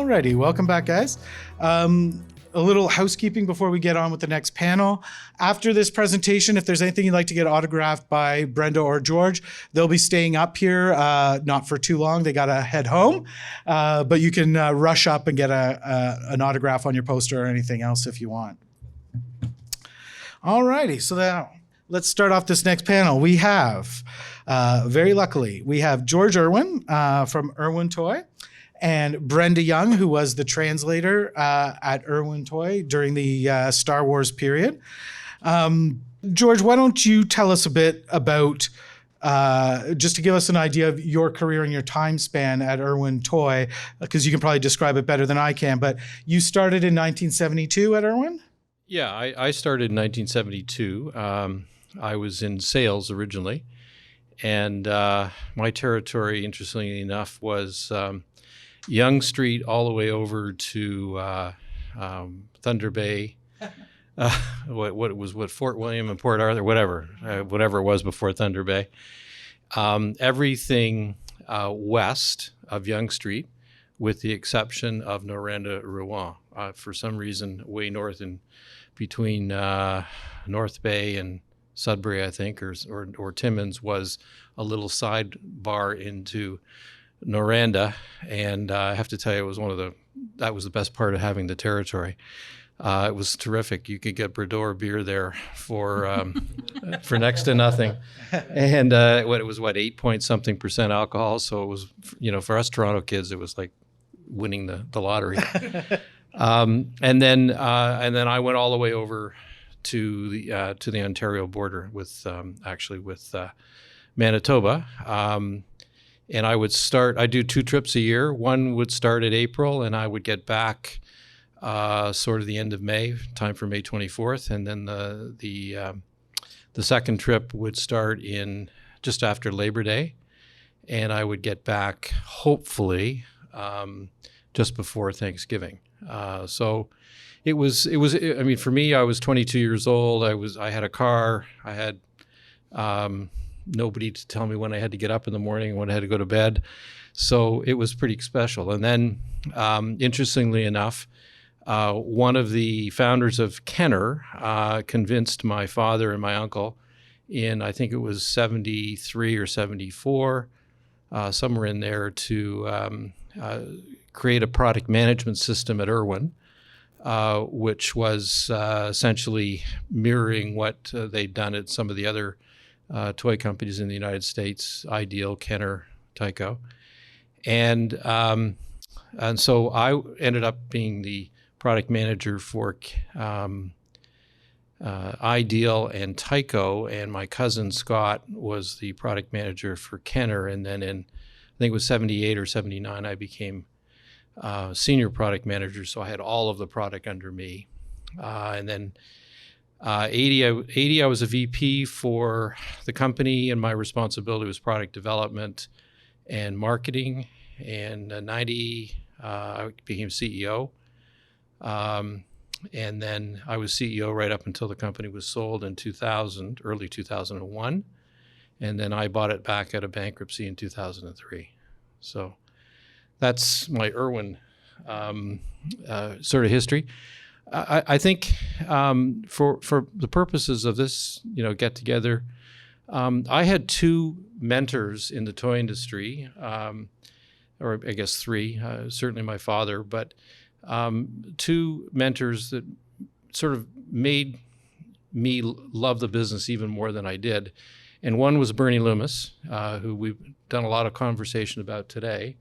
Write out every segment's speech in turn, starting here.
Alrighty, welcome back, guys. A little housekeeping before we get on with the next panel. After this presentation, if there's anything you'd like to get autographed by Brenda or George, they'll be staying up here, not for too long. They got to head home, but you can rush up and get an autograph on your poster or anything else if you want. Alrighty, so now let's start off this next panel. We have, very luckily, we have George Irwin from Irwin Toy, and Brenda Young, who was the translator at Irwin Toy during the Star Wars period. George, why don't you tell us a bit about, just to give us an idea of your career and your time span at Irwin Toy, because you can probably describe it better than I can, but you started in 1972 at Irwin? Yeah, I started in 1972. I was in sales originally, and my territory, interestingly enough, was Yonge Street all the way over to Thunder Bay, what Fort William and Port Arthur, whatever it was before Thunder Bay. Everything west of Yonge Street, with the exception of Noranda, Rouen. For some reason, way north in between North Bay and Sudbury, I think, or Timmins was a little sidebar into Noranda, and I have to tell you, it was that was the best part of having the territory. It was terrific. You could get Brador beer there for next to nothing, and it was 8-point-something% alcohol. So it was, for us Toronto kids, it was like winning the lottery. And then I went all the way over to the Ontario border with Manitoba. And I do 2 trips a year. One would start at April, and I would get back sort of the end of May, time for May 24th. And then the second trip would start in just after Labor Day, and I would get back hopefully just before Thanksgiving. So it was. I mean, for me, I was 22 years old. I had a car. I had nobody to tell me when I had to get up in the morning and when I had to go to bed. So it was pretty special. And then, interestingly enough, one of the founders of Kenner convinced my father and my uncle in, I think it was 73 or 74, somewhere in there, to create a product management system at Irwin, which was essentially mirroring what they'd done at some of the other toy companies in the United States, Ideal, Kenner, Tyco. And so I ended up being the product manager for Ideal and Tyco, and my cousin Scott was the product manager for Kenner. And then I think it was 78 or 79, I became senior product manager, so I had all of the product under me. And then 80, I was a VP for the company, and my responsibility was product development and marketing. And 90, I became CEO. And then I was CEO right up until the company was sold in 2000, early 2001. And then I bought it back out of bankruptcy in 2003. So that's my Irwin sort of history. I think for the purposes of this, get together, I had 2 mentors in the toy industry, or I guess 3, certainly my father, but 2 mentors that sort of made me love the business even more than I did. And one was Bernie Loomis, who we've done a lot of conversation about today.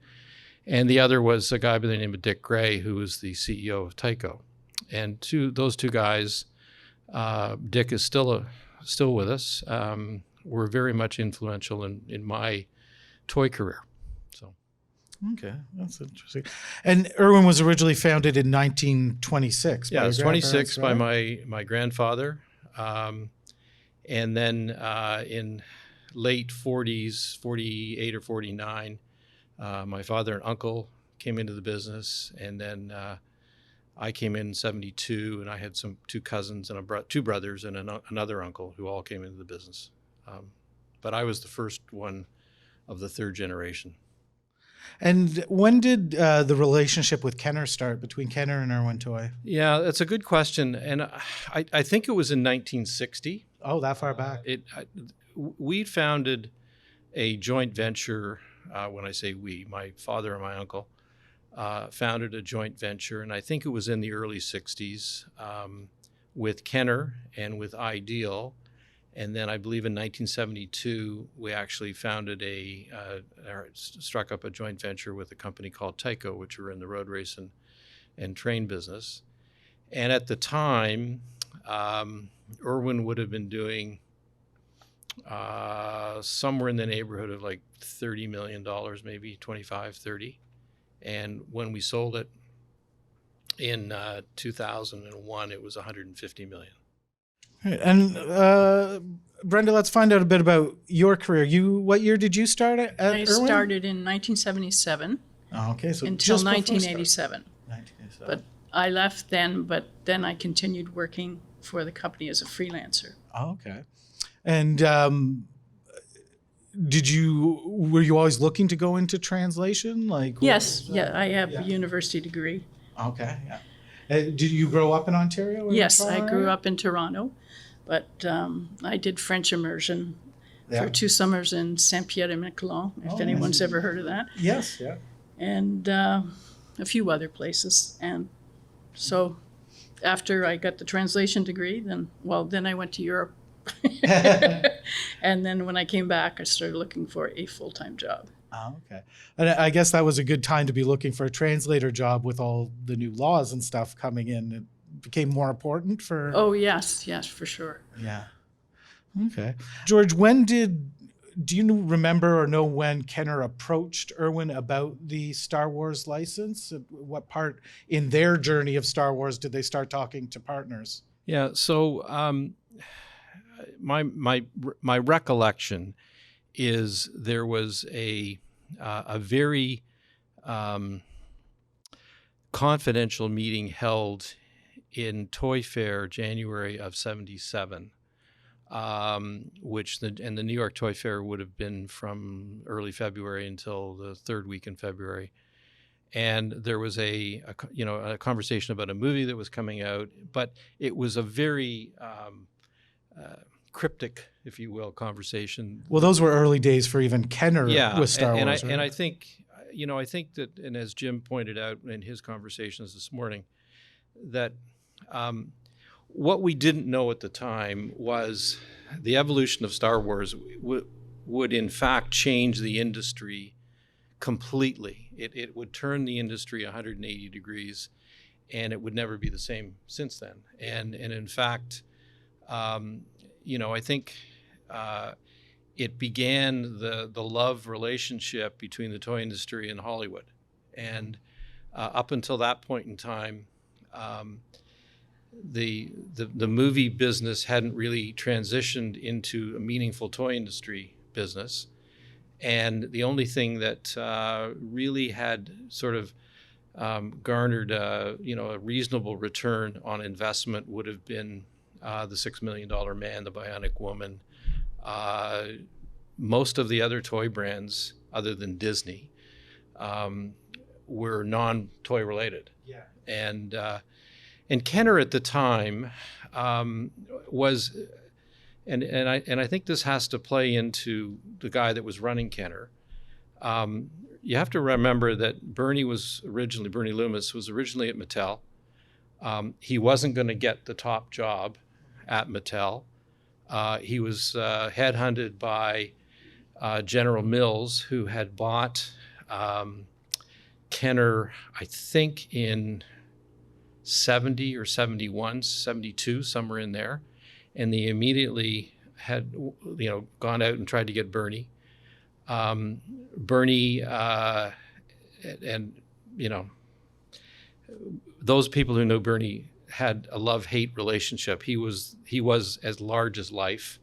And the other was a guy by the name of Dick Gray, who was the CEO of Tyco. And those 2 guys, Dick is still with us, were very much influential in my toy career. So, okay, that's interesting. And Irwin was originally founded in 1926. Yeah, it was 26 right? by my grandfather, and then in late 40s, 48 or 49, my father and uncle came into the business, and then I came in 72, and I had 2 cousins and 2 brothers and another uncle who all came into the business. But I was the first one of the 3rd generation. And when did the relationship with Kenner start, between Kenner and Irwin Toy? Yeah, that's a good question. And I think it was in 1960. Oh, that far back. We founded a joint venture. When I say we, my father and my uncle founded a joint venture, and I think it was in the early 60s with Kenner and with Ideal. And then I believe in 1972, we actually founded struck up a joint venture with a company called Tyco, which were in the road race and train business. And at the time, Irwin would have been doing somewhere in the neighborhood of like $30 million, maybe 25, 30. And when we sold it in 2001, it was 150 million. And Brenda, let's find out a bit about your career. What year did you start at I Irwin? started in 1977 Oh, okay, so until just before 1987. 1987. But I left then, but then I continued working for the company as a freelancer. Oh, okay. And were you always looking to go into translation? Yes, I have a university degree. Okay, yeah. Did you grow up in Ontario? Yes, I grew up in Toronto, but I did French immersion for 2 summers in Saint-Pierre-et-Miquelon, if anyone's ever heard of that. Yes, yeah. And a few other places. And so after I got the translation degree, then I went to Europe. And then when I came back, I started looking for a full-time job. Oh, okay. And I guess that was a good time to be looking for a translator job with all the new laws and stuff coming in. It became more important for... Oh, yes, for sure. Yeah. Okay. George, do you remember or know when Kenner approached Irwin about the Star Wars license? What part in their journey of Star Wars did they start talking to partners? Yeah, so my recollection is there was a very confidential meeting held in Toy Fair, January of '77, which the New York Toy Fair would have been from early February until the third week in February. And there was a conversation about a movie that was coming out, but it was a very cryptic, if you will, conversation. Well, those were early days for even Kenner with Star Wars. And I think that, and as Jim pointed out in his conversations this morning, that what we didn't know at the time was the evolution of Star Wars would in fact change the industry completely. It would turn the industry 180 degrees, and it would never be the same since then. And in fact, I think it began the love relationship between the toy industry and Hollywood. And up until that point in time, the movie business hadn't really transitioned into a meaningful toy industry business. And the only thing that really had sort of garnered a reasonable return on investment would have been the $6 Million Man, the Bionic Woman. Most of the other toy brands, other than Disney, were non-toy related. Yeah. And Kenner at the time was, and I think this has to play into the guy that was running Kenner. You have to remember that Bernie Loomis was originally at Mattel. He wasn't going to get the top job at Mattel. He was headhunted by General Mills, who had bought Kenner, I think in 70 or 71, 72, somewhere in there. And they immediately had, gone out and tried to get Bernie. Bernie, those people who know Bernie had a love-hate relationship. He was as large as life,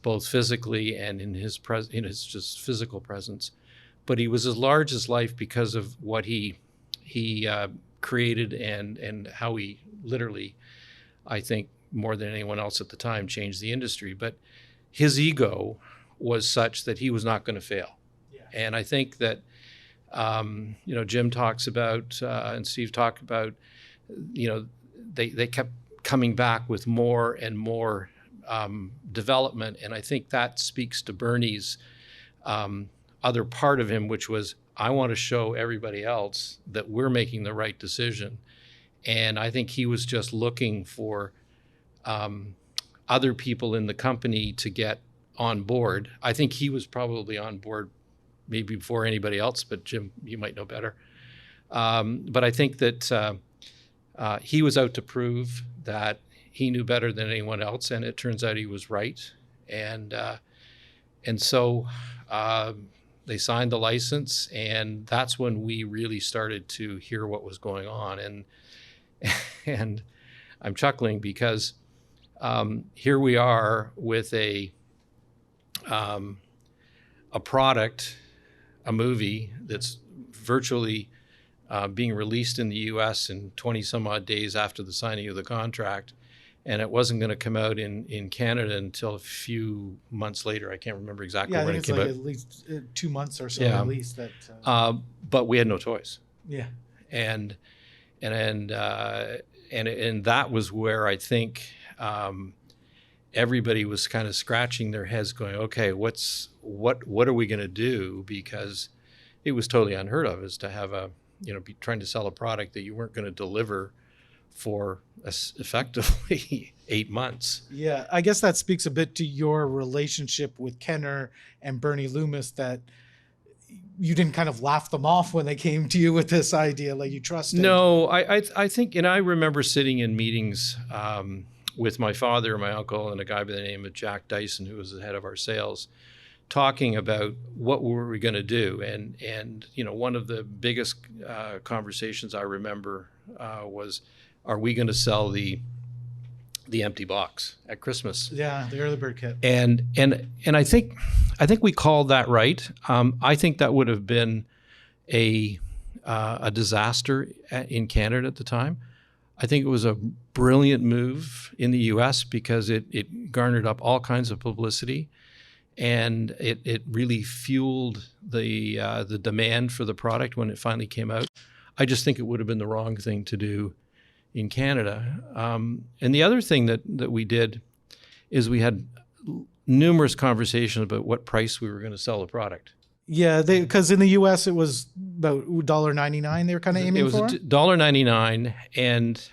both physically and in his just physical presence. But he was as large as life because of what he created and how he literally, I think, more than anyone else at the time, changed the industry. But his ego was such that he was not going to fail. Yeah. And I think that Jim talks about and Steve talked about, they kept coming back with more and more development. And I think that speaks to Bernie's other part of him, which was, I want to show everybody else that we're making the right decision. And I think he was just looking for other people in the company to get on board. I think he was probably on board maybe before anybody else, but Jim, you might know better. But I think that he was out to prove that he knew better than anyone else, and it turns out he was right. And so they signed the license, and that's when we really started to hear what was going on. And I'm chuckling because here we are with a product, a movie that's virtually being released in the U.S. in 20 some odd days after the signing of the contract. And it wasn't going to come out in Canada until a few months later. I can't remember exactly when it came out. At least 2 months or so, at least. But we had no choice. Yeah. And that was where I think everybody was kind of scratching their heads, going, "Okay, what are we going to do?" Because it was totally unheard of, is to have be trying to sell a product that you weren't going to deliver for effectively 8 months. Yeah, I guess that speaks a bit to your relationship with Kenner and Bernie Loomis, that you didn't kind of laugh them off when they came to you with this idea, like you trusted. No, I think, and I remember sitting in meetings with my father, my uncle, and a guy by the name of Jack Dyson, who was the head of our sales, talking about what were we going to do. And one of the biggest conversations I remember was, are we going to sell the empty box at Christmas? Yeah, the early bird kit. And I think we called that right. I think that would have been a disaster in Canada at the time. I think it was a brilliant move in the U.S. because it garnered up all kinds of publicity, and it really fueled the demand for the product when it finally came out. I just think it would have been the wrong thing to do in Canada. And the other thing that we did is we had numerous conversations about what price we were going to sell the product. Yeah, because in the U.S. it was about $1.99 they were kind of aiming for. It was $1.99, and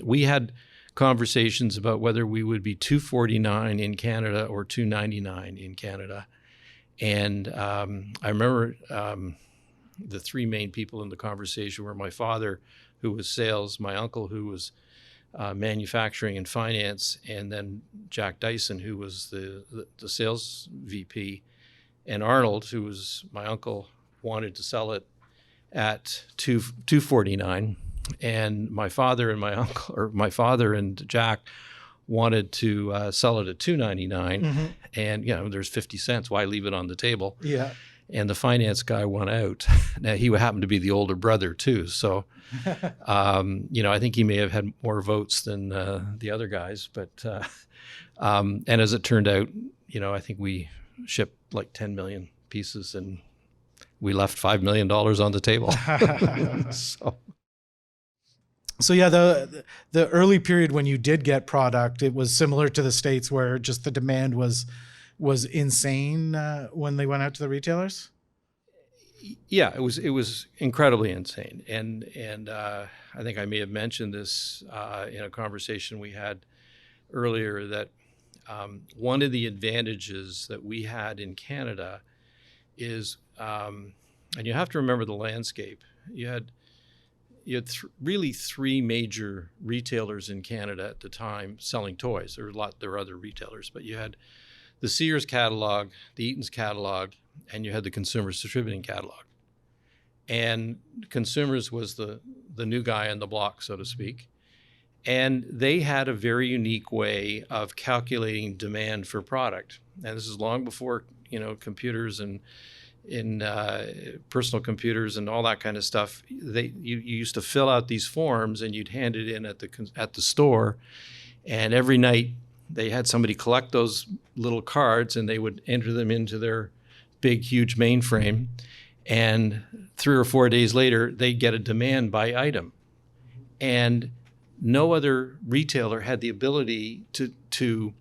we had conversations about whether we would be $2.49 in Canada or $2.99 in Canada. And I remember the three main people in the conversation were my father, who was sales, my uncle, who was manufacturing and finance, and then Jack Dyson, who was the sales VP. And Arnold, who was my uncle, wanted to sell it at $2.49, and my father and Jack wanted to sell it at $2.99. Mm-hmm. And there's 50 cents. Why leave it on the table? Yeah. And the finance guy won out. Now he happened to be the older brother too, so I think he may have had more votes than the other guys. But and as it turned out, I think we shipped like 10 million pieces, and we left $5 million on the table. So yeah, the early period when you did get product, it was similar to the States, where just the demand was insane when they went out to the retailers. Yeah, it was incredibly insane, and I think I may have mentioned this in a conversation we had earlier, that one of the advantages that we had in Canada is, and you have to remember the landscape. You had really three major retailers in Canada at the time selling toys. There were other retailers, but you had the Sears catalog, the Eaton's catalog, and you had the Consumers Distributing catalog. And Consumers was the new guy on the block, so to speak. And they had a very unique way of calculating demand for product. And this is long before, computers and personal computers and all that kind of stuff. You used to fill out these forms, and you'd hand it in at the store. And every night they had somebody collect those little cards, and they would enter them into their big, huge mainframe. And 3 or 4 days later, they get a demand by item. And no other retailer had the ability to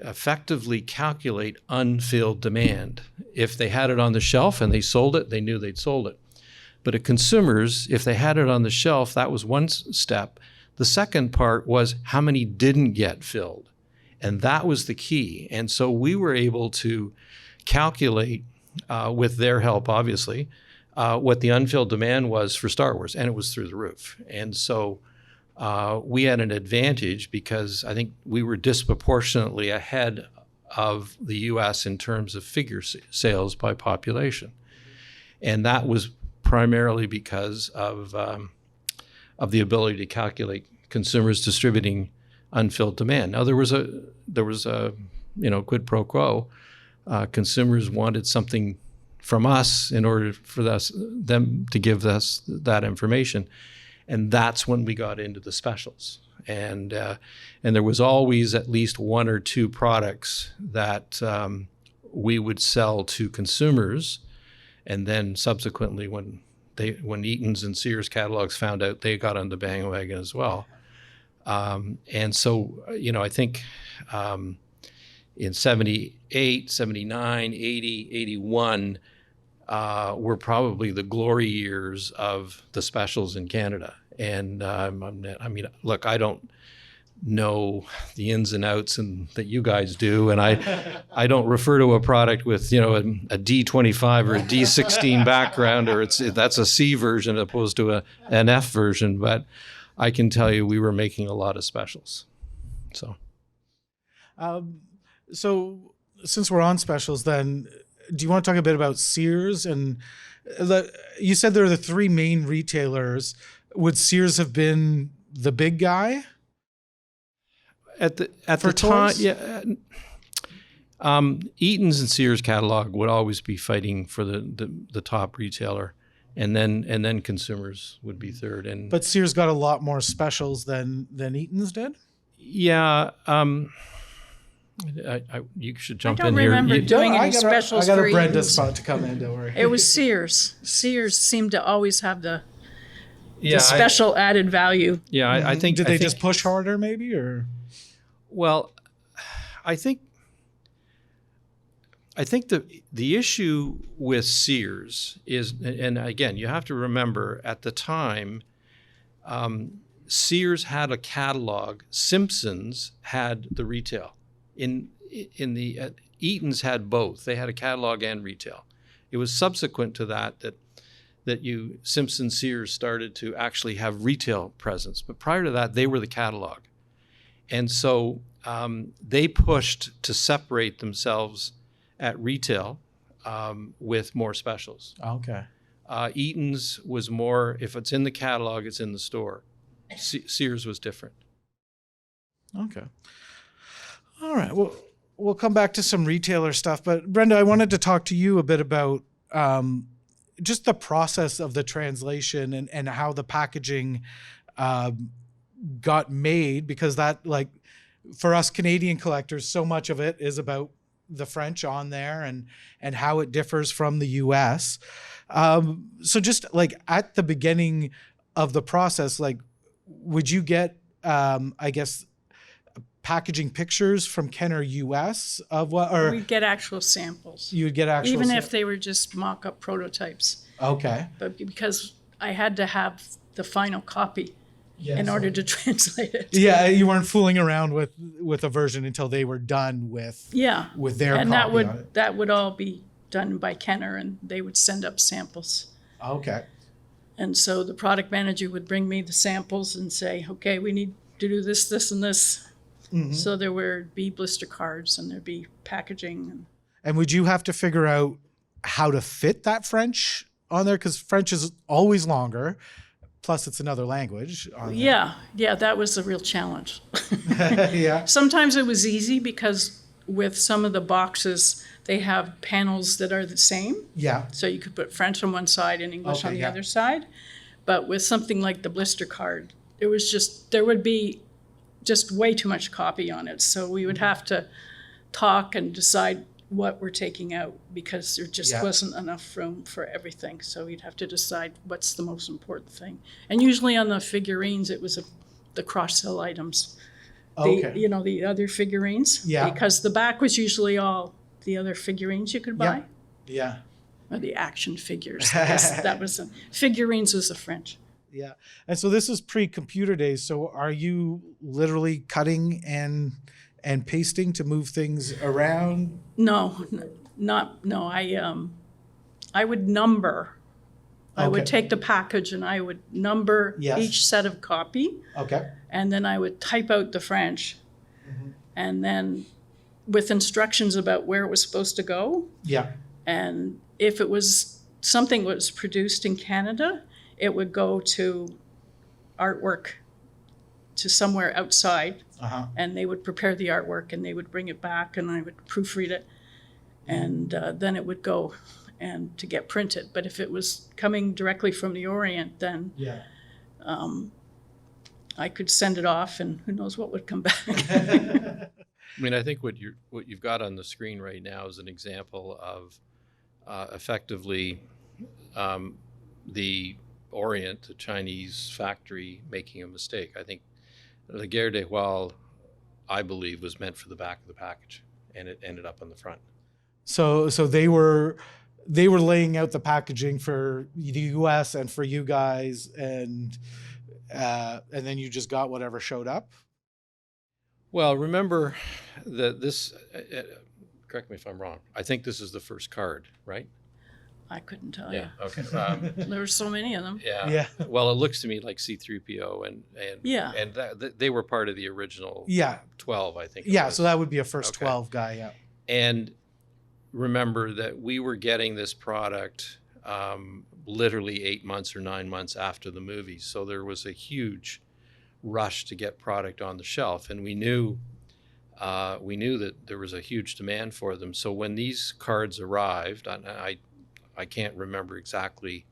effectively calculate unfilled demand. If they had it on the shelf and they sold it, they knew they'd sold it. But at consumers, if they had it on the shelf, that was one step. The second part was how many didn't get filled. And that was the key. And so we were able to calculate, with their help, obviously, what the unfilled demand was for Star Wars, and it was through the roof. And so we had an advantage because I think we were disproportionately ahead of the U.S. in terms of figure sales by population. And that was primarily because of the ability to calculate consumers distributing unfilled demand. Now there was a quid pro quo. Consumers wanted something from us in order for them to give us that information, and that's when we got into the specials. And there was always at least one or two products that we would sell to consumers, and then subsequently when Eaton's and Sears catalogs found out, they got on the bandwagon as well. And so, I think in 78, 79, 80, 81 were probably the glory years of the specials in Canada. And look, I don't know the ins and outs that you guys do, and I don't refer to a product with a D25 or a D16 background, or that's a C version opposed to an F version. But I can tell you, we were making a lot of specials. So since we're on specials, then do you want to talk a bit about Sears? And you said there are the three main retailers. Would Sears have been the big guy at the for time? toys? Yeah. Eaton's and Sears catalog would always be fighting for the top retailer, and then consumers would be third. But Sears got a lot more specials than Eaton's did. Yeah. You should jump in I don't here. remember doing any specials for I got a Brenda Eaton's. spot to come in, don't worry. It was Sears. Sears seemed to always have the Yeah, special added value. I think. Did they just push harder, maybe, or? Well, I think the issue with Sears is, and again, you have to remember at the time, Sears had a catalog. Simpsons had the retail. In the Eaton's had both. They had a catalog and retail. It was subsequent to that Simpson Sears started to actually have retail presence. But prior to that, they were the catalog. And so they pushed to separate themselves at retail with more specials. Okay. Eaton's was more, if it's in the catalog, it's in the store. Sears was different. Okay. All right. Well, we'll come back to some retailer stuff. But Brenda, I wanted to talk to you a bit about just the process of the translation and how the packaging got made, because that, like, for us Canadian collectors, so much of it is about the French on there and how it differs from the US. So just like at the beginning of the process, like, would you get, I guess, packaging pictures from Kenner US of what, or We'd get actual samples, you would get actual, even if they were just mock-up prototypes. okay. But because I had to have the final copy in order to translate it. Yeah, you weren't fooling around with a version until they were done with their and copy on it. that would all be done by Kenner, and they would send up samples. Okay. And so the product manager would bring me the samples and say, okay, we need to do this, this, and this. Mm-hmm. So there would be blister cards and there'd be packaging. And would you have to figure out how to fit that French on there? Because French is always longer. Plus, it's another language. Yeah, that was a real challenge. Yeah. Sometimes it was easy because with some of the boxes, they have panels that are the same. Yeah. So you could put French on one side and English on the other side. But with something like the blister card, there would be just way too much copy on it. So we would have to talk and decide what we're taking out, because there just Yeah. wasn't enough room for everything. So we'd have to decide what's the most important thing. And usually on the figurines, it was the cross-sell items. Okay. The other figurines. Yeah. Because the back was usually all the other figurines you could buy. Yeah. Or the action figures. I guess that was figurines was the French. Yeah. And so this is pre-computer days. So are you literally cutting and pasting to move things around? No. I would number. I would Okay. take the package and I would number Yes. each set of copy, Okay. and then I would type out the French, Mhm. and then with instructions about where it was supposed to go. Yeah. And if it was something that was produced in Canada, it would go to artwork to somewhere outside, Uh-huh. and they would prepare the artwork and they would bring it back and I would proofread it, and then it would go and to get printed. But if it was coming directly from the Orient, then Yeah. I could send it off and who knows what would come back. I mean, I think what you've got on the screen right now is an example of effectively the Orient, the Chinese factory, making a mistake. I think the Guerre des Rois, I believe, was meant for the back of the package, and it ended up on the front. So they were laying out the packaging for the US and for you guys, and then you just got whatever showed up. Well, remember that this, correct me if I'm wrong, I think this is the first card, right? I couldn't tell you. Okay. There were so many of them. Yeah. Well, it looks to me like C-3PO and Yeah. and they were part of the original Yeah. 12, I think. it Yeah. was. So that would be a first Okay. 12 guy. Yeah. And remember that we were getting this product literally 8 months or 9 months after the movie. So there was a huge rush to get product on the shelf. And we knew that there was a huge demand for them. So when these cards arrived, I can't remember exactly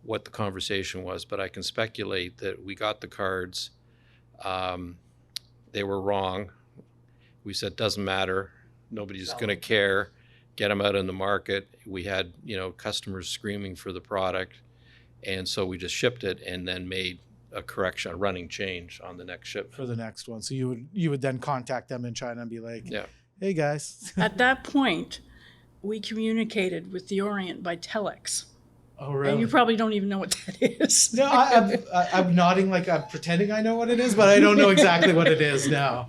what the conversation was, but I can speculate that we got the cards. They were wrong. We said, doesn't matter. Nobody's going to care. Get them out in the market. We had, customers screaming for the product. And so we just shipped it and then made a correction, a running change on the next shipment. For the next one. So you would then contact them in China and be like, Yeah. hey guys. At that point, we communicated with the Orient by telex. Oh, really? And you probably don't even know what that is. No, I'm nodding like I'm pretending I know what it is, but I don't know exactly what it is now.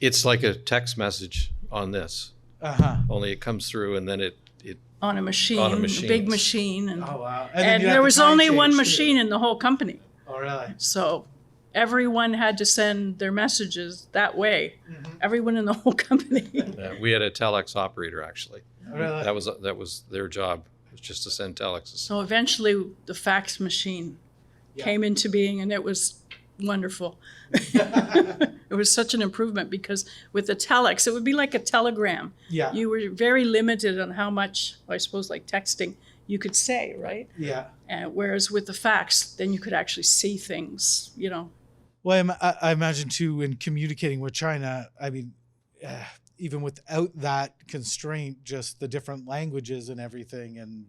It's like a text message on this, Uh-huh. only it comes through and then it On a machine, On a a machine. big machine. Oh, wow. And then you'd have there to was time only change, one too. machine in the whole company. Oh, really? So everyone had to send their messages that way. Mhm. Everyone in the whole company. we had a telex operator actually. Oh, really? That was their job, was just to send telexes. So eventually the fax machine Yeah. came into being, and it was wonderful. It was such an improvement because with the telex, it would be like a telegram. Yeah. You were very limited on how much, I suppose, like texting, you could say, right? Yeah. Whereas with the fax, then you could actually see things, Well, I imagine too, in communicating with China, I mean, even without that constraint, just the different languages and everything, and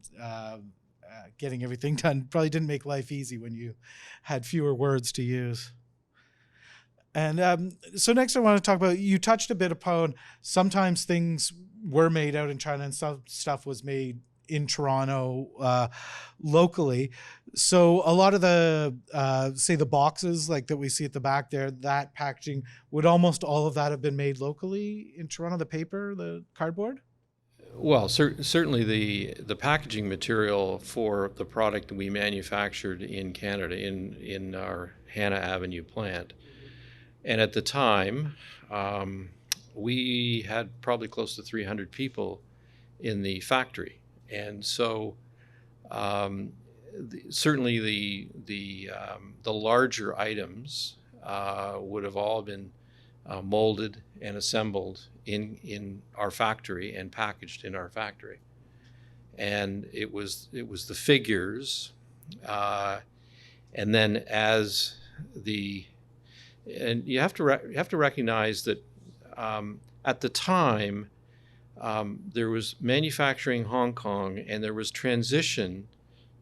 getting everything done probably didn't make life easy when you had fewer words to use. And so next I want to talk about, you touched a bit upon sometimes things were made out in China and some stuff was made in Toronto locally. So a lot of the, say the boxes like that we see at the back there, that packaging, would almost all of that have been made locally in Toronto, the paper, the cardboard? Well, certainly the packaging material for the product that we manufactured in Canada in our Hannah Avenue plant. And at the time, we had probably close to 300 people in the factory. And so certainly the larger items would have all been molded and assembled in our factory and packaged in our factory. And it was the figures, and then and you have to recognize that at the time there was manufacturing in Hong Kong, and there was transition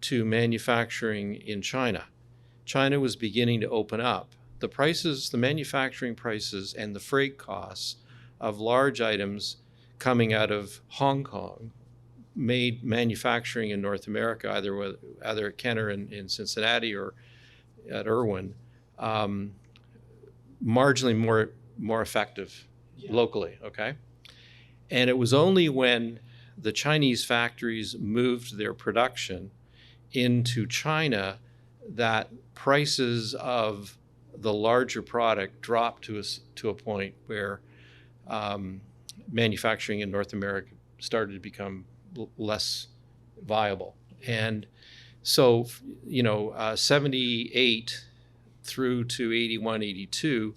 to manufacturing in China. China was beginning to open up. The prices, the manufacturing prices and the freight costs of large items coming out of Hong Kong made manufacturing in North America, either at Kenner in Cincinnati or at Irwin, marginally more effective locally, okay? And it was only when the Chinese factories moved their production into China that prices of the larger product dropped to a point where manufacturing in North America started to become less viable. And so, 78 through to 81, 82,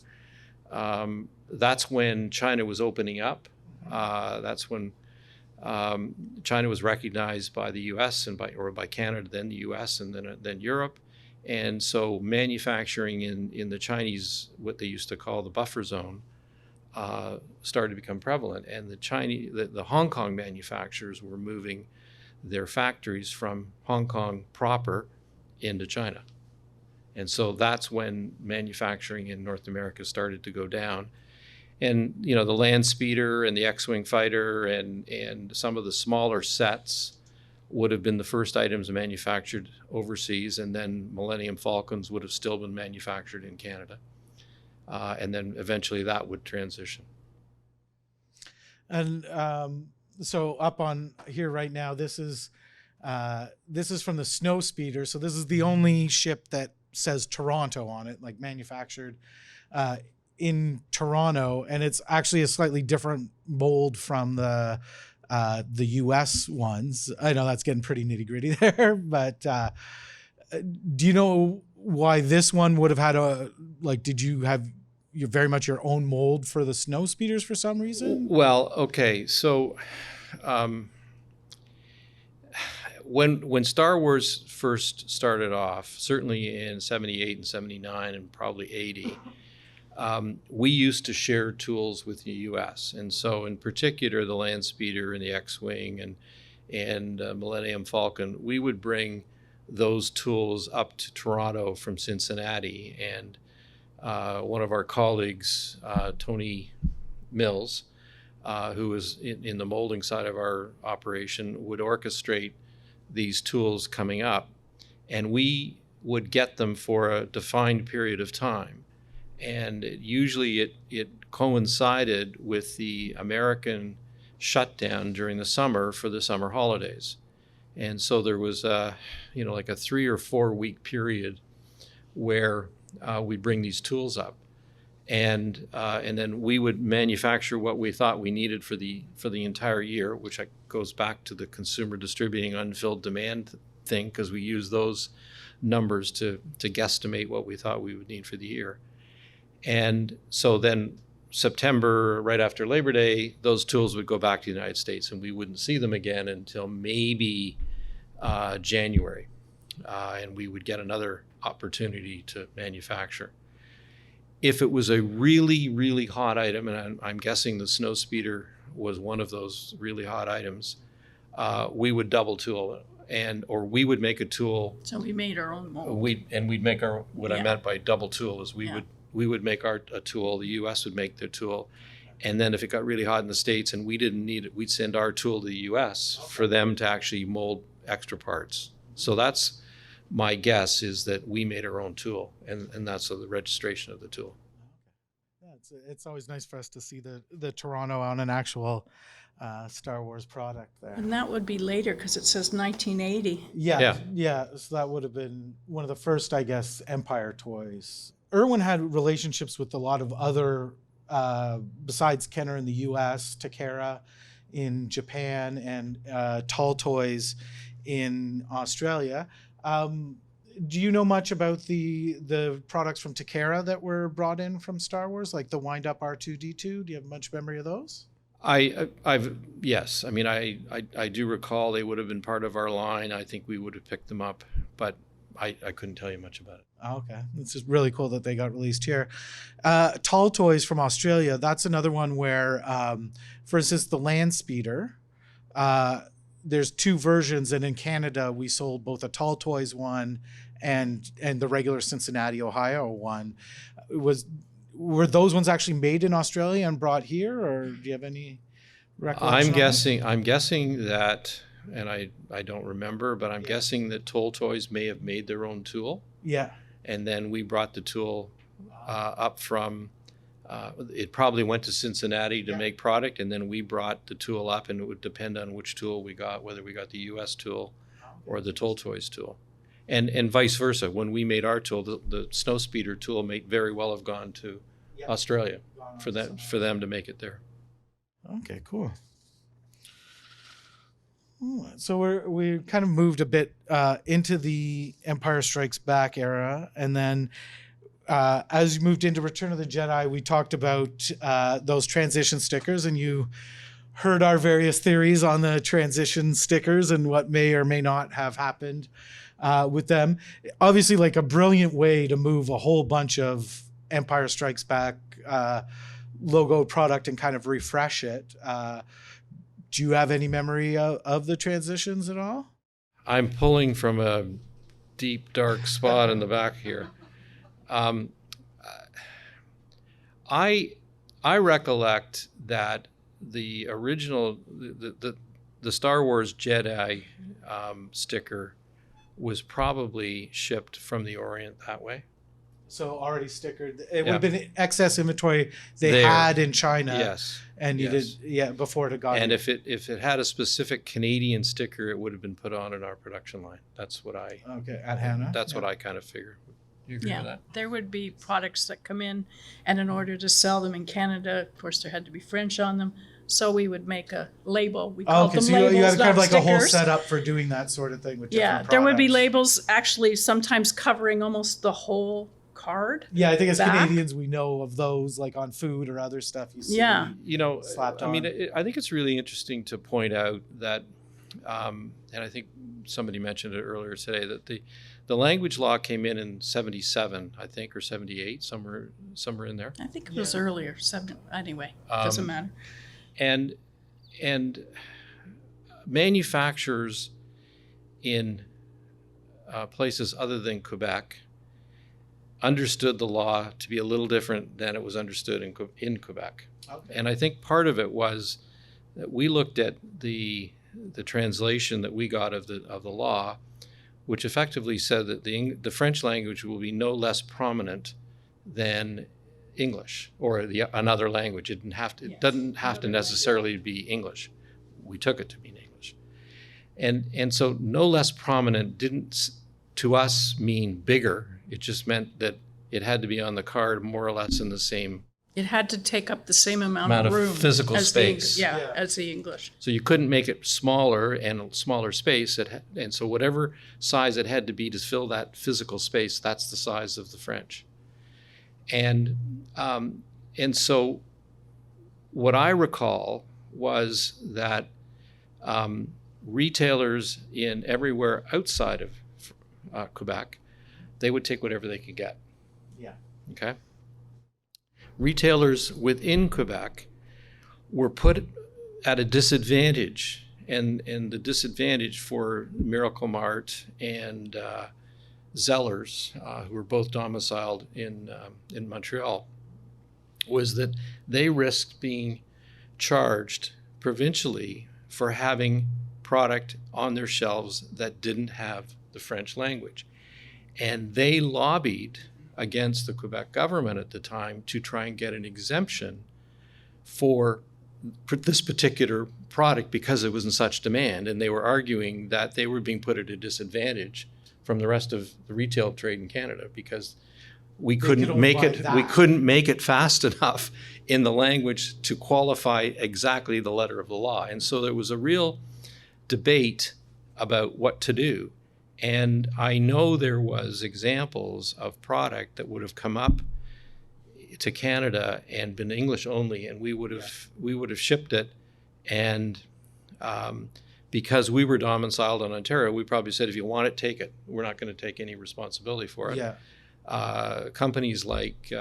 that's when China was opening up. That's when China was recognized by the U.S. and by Canada, then the U.S. and then Europe. And so manufacturing in the Chinese, what they used to call the buffer zone, started to become prevalent. And the Hong Kong manufacturers were moving their factories from Hong Kong proper into China. And so that's when manufacturing in North America started to go down. And, the Land Speeder and the X-Wing Fighter and some of the smaller sets would have been the first items manufactured overseas, and then Millennium Falcons would have still been manufactured in Canada. And then eventually that would transition. And so up on here right now, this is from the Snow Speeder. So this is the only ship that says Toronto on it, like manufactured in Toronto, and it's actually a slightly different mold from the U.S. ones. I know that's getting pretty nitty gritty there, but do you know why this one would have had did you have very much your own mold for the Snow Speeders for some reason? Well, okay, so when Star Wars first started off, certainly in 78 and 79 and probably 80, we used to share tools with the U.S. And so in particular, the Land Speeder and the X-Wing and Millennium Falcon, we would bring those tools up to Toronto from Cincinnati. And one of our colleagues, Tony Mills, who was in the molding side of our operation, would orchestrate these tools coming up. And we would get them for a defined period of time. And usually it coincided with the American shutdown during the summer for the summer holidays. And so there was like a 3 or 4 week period where we'd bring these tools up. And then we would manufacture what we thought we needed for the entire year, which goes back to the consumer distributing unfilled demand thing, because we use those numbers to guesstimate what we thought we would need for the year. And so then September, right after Labor Day, those tools would go back to the United States, and we wouldn't see them again until maybe January. And we would get another opportunity to manufacture. If it was a really, really hot item, and I'm guessing the Snow Speeder was one of those really hot items, we would double tool or we would make a tool. So we made our own mold. We'd make our, what I meant by double tool is we would make a tool, the U.S. would make their tool, and then if it got really hot in the States and we didn't need it, we'd send our tool to the U.S. for them to actually mold extra parts. So that's my guess, is that we made our own tool, and that's the registration of the tool. Yeah, it's always nice for us to see the Toronto on an actual Star Wars product there. And that would be later because it says 1980. Yeah. So that would have been one of the first, I guess, Empire toys. Irwin had relationships with a lot of other, besides Kenner in the U.S., Takara in Japan, and Tall Toys in Australia. Do you know much about the products from Takara that were brought in from Star Wars, like the wind-up R2-D2? Do you have much memory of those? Yes. I mean, I do recall they would have been part of our line. I think we would have picked them up, but I couldn't tell you much about it. Oh, okay. It's just really cool that they got released here. Tall Toys from Australia. That's another one where, for instance, the Land Speeder, there's two versions. And in Canada, we sold both a Tall Toys one and the regular Cincinnati, Ohio one. Were those ones actually made in Australia and brought here, or do you have any recollection? I'm guessing that, and I don't remember, but I'm guessing that Toll Toys may have made their own tool. Yeah. And then we brought the tool up from, it probably went to Cincinnati to make product, and then we brought the tool up, and it would depend on which tool we got, whether we got the US tool or the Toll Toys tool. And vice versa. When we made our tool, the Snow Speeder tool may very well have gone to Australia for them to make it there. Okay, cool. So we kind of moved a bit into the Empire Strikes Back era, and then as you moved into Return of the Jedi, we talked about those transition stickers, and you heard our various theories on the transition stickers and what may or may not have happened with them. Obviously, like a brilliant way to move a whole bunch of Empire Strikes Back logo product and kind of refresh it. Do you have any memory of the transitions at all? I'm pulling from a deep, dark spot in the back here. I recollect that the original, the Star Wars Jedi sticker was probably shipped from the Orient that way. So already stickered. It would have been excess inventory they There. had in China. Yes. And you did, before it got And here. if it had a specific Canadian sticker, it would have been put on in our production line. That's what Okay, at Hannah. That's what I kind of figured. You agree with that? There would be products that come in, and in order to sell them in Canada, of course, there had to be French on them. So we would make a label. We called them so labels, you had kind of not like a whole stickers. setup for doing that sort of thing with Yeah, different there would be products. labels actually sometimes covering almost the whole card. Yeah, I think as back. Canadians we know of those, like on food or other stuff you see. Yeah. You know, slapped I mean, on. I think it's really interesting to point out that, and I think somebody mentioned it earlier today, that the language law came in 77, I think, or 78, somewhere in there. I think it was earlier. Anyway, doesn't matter. And manufacturers in places other than Quebec understood the law to be a little different than it was understood in Quebec. Okay. And I think part of it was that we looked at the translation that we got of the law, which effectively said that the French language will be no less prominent than English or another language. It doesn't have to necessarily be English. We took it to mean English. And so no less prominent didn't to us mean bigger. It just meant that it had to be on the card more or less in the same. It had to take up the same amount of room. Physical as space. As the English. So you couldn't make it smaller and a smaller space. And so whatever size it had to be to fill that physical space, that's the size of the French. And so what I recall was that retailers in everywhere outside of Quebec, they would take whatever they could get. Yeah. Okay. Retailers within Quebec were put at a disadvantage, and the disadvantage for Miracle Mart and Zellers, who were both domiciled in Montreal, was that they risked being charged provincially for having product on their shelves that didn't have the French language. And they lobbied against the Quebec government at the time to try and get an exemption for this particular product because it was in such demand. And they were arguing that they were being put at a disadvantage from the rest of the retail trade in Canada because we couldn't make it fast enough in the language to qualify exactly the letter of the law. And so there was a real debate about what to do. And I know there was examples of product that would have come up to Canada and been English only, and we would have shipped it, and because we were domiciled in Ontario, we probably said, if you want it, take it. We're not going to take any responsibility for it. Yeah. Companies like,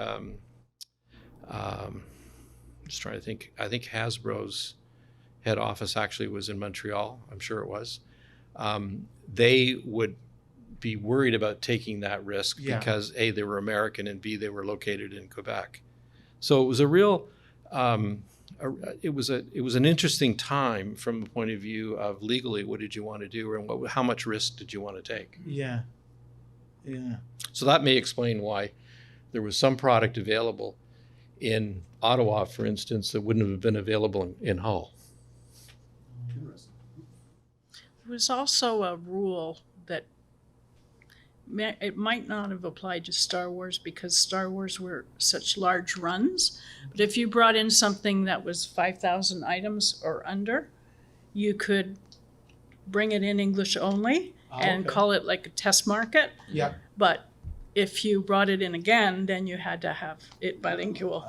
just trying to think, I think Hasbro's head office actually was in Montreal. I'm sure it was. They would be worried about taking that risk because A, they were American, and B, they were located in Quebec. So it was a real, it was an interesting time from the point of view of legally, what did you want to do, and how much risk did you want to take? Yeah. Yeah. So that may explain why there was some product available in Ottawa, for instance, that wouldn't have been available in Hull. There was also a rule that it might not have applied to Star Wars because Star Wars were such large runs. But if you brought in something that was 5,000 items or under, you could bring it in English only and call it like a test market. Yeah. But if you brought it in again, then you had to have it bilingual.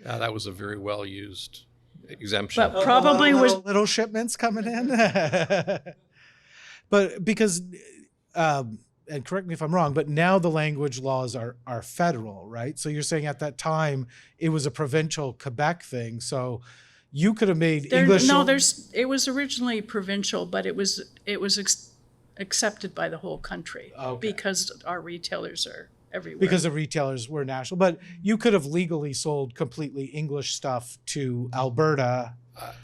Yeah, that was a very well used exemption. But probably little shipments coming in. But because, and correct me if I'm wrong, but now the language laws are federal, right? So you're saying at that time it was a provincial Quebec thing. So you could have made English. No, it was originally provincial, but it was accepted by the whole country because our retailers are everywhere. Because the retailers were national, but you could have legally sold completely English stuff to Alberta.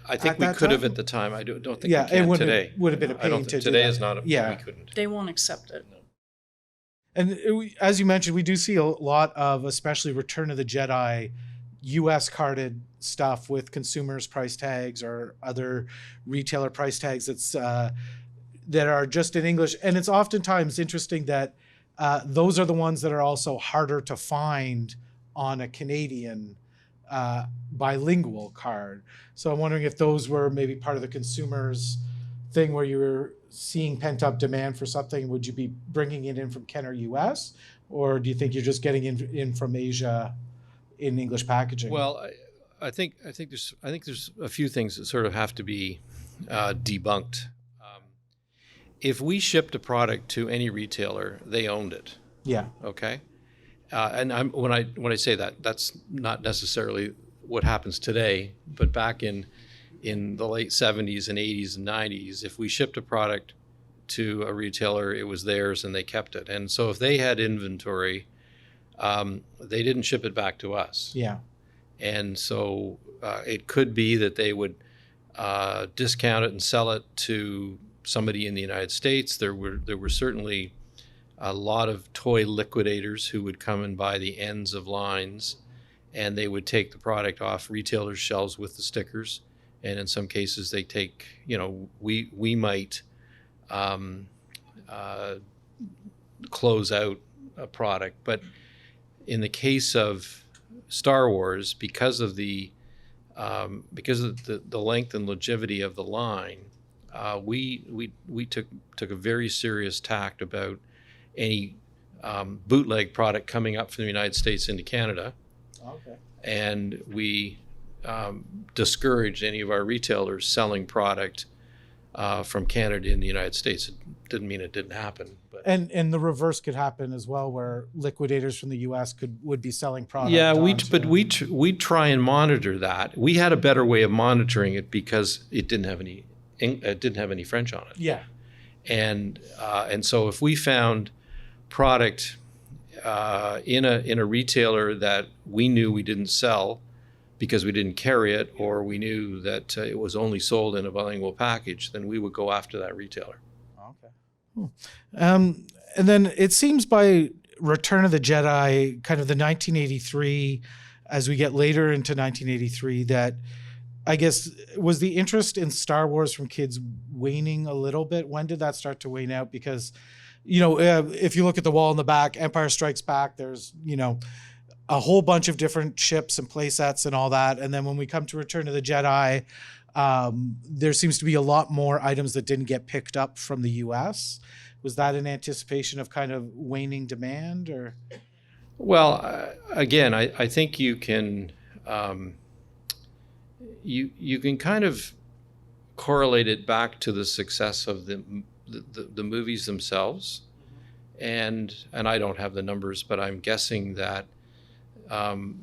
I think we could have at the time. I don't think we can today. Would have been a pain to do today that. Is not. We couldn't. They won't accept it. And as you mentioned, we do see a lot of, especially Return of the Jedi, U.S. carded stuff with consumers' price tags or other retailer price tags that are just in English. And it's oftentimes interesting that those are the ones that are also harder to find on a Canadian bilingual card. So I'm wondering if those were maybe part of the consumer's thing where you were seeing pent-up demand for something. Would you be bringing it in from Canada, US, or do you think you're just getting in from Asia in English packaging? Well, I think there's a few things that sort of have to be debunked. If we shipped a product to any retailer, they owned it. Yeah. Okay. And when I say that, that's not necessarily what happens today. But back in the late 70s and 80s and 90s, if we shipped a product to a retailer, it was theirs and they kept it. And so if they had inventory, they didn't ship it back to us. Yeah. And so it could be that they would discount it and sell it to somebody in the United States. There were certainly a lot of toy liquidators who would come and buy the ends of lines, and they would take the product off retailers' shelves with the stickers. And in some cases, they take, we might close out a product. But in the case of Star Wars, because of the length and longevity of the line, we took a very serious tact about any bootleg product coming up from the United States into Canada. Okay. And we discouraged any of our retailers selling product from Canada in the United States. It didn't mean it didn't happen. But. And the reverse could happen as well, where liquidators from the U.S. would be selling product. Yeah, we try and monitor that. We had a better way of monitoring it because it didn't have any French on it. Yeah. And so if we found product in a retailer that we knew we didn't sell because we didn't carry it, or we knew that it was only sold in a bilingual package, then we would go after that retailer. Okay. And then it seems by Return of the Jedi, kind of the 1983, as we get later into 1983, that I guess was the interest in Star Wars from kids waning a little bit. When did that start to wane out? Because, if you look at the wall in the back, Empire Strikes Back, there's, a whole bunch of different ships and play sets and all that. And then when we come to Return of the Jedi, there seems to be a lot more items that didn't get picked up from the US. Was that in anticipation of kind of waning demand, or? Well, again, I think you can you can kind of correlate it back to the success of the movies themselves. And I don't have the numbers, but I'm guessing that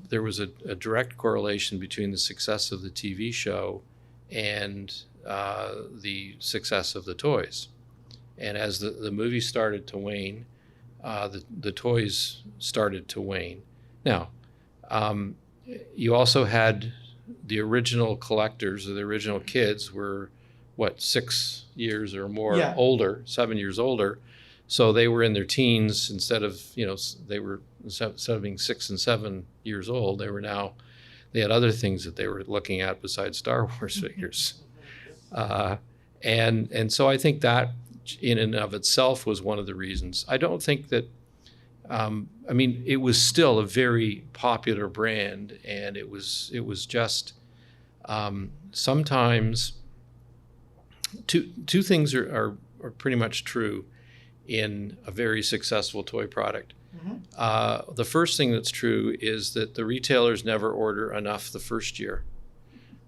there was a direct correlation between the success of the TV show and the success of the toys. And as the movie started to wane, the toys started to wane. Now, you also had the original collectors, or the original kids were, 6 years or more older, 7 years older. So they were in their teens instead of, instead of being 6 and 7 years old, they had other things that they were looking at besides Star Wars figures. And so I think that in and of itself was one of the reasons. I don't think that, it was still a very popular brand, and it was just, sometimes two things are pretty much true in a very successful toy product. The first thing that's true is that the retailers never order enough the first year.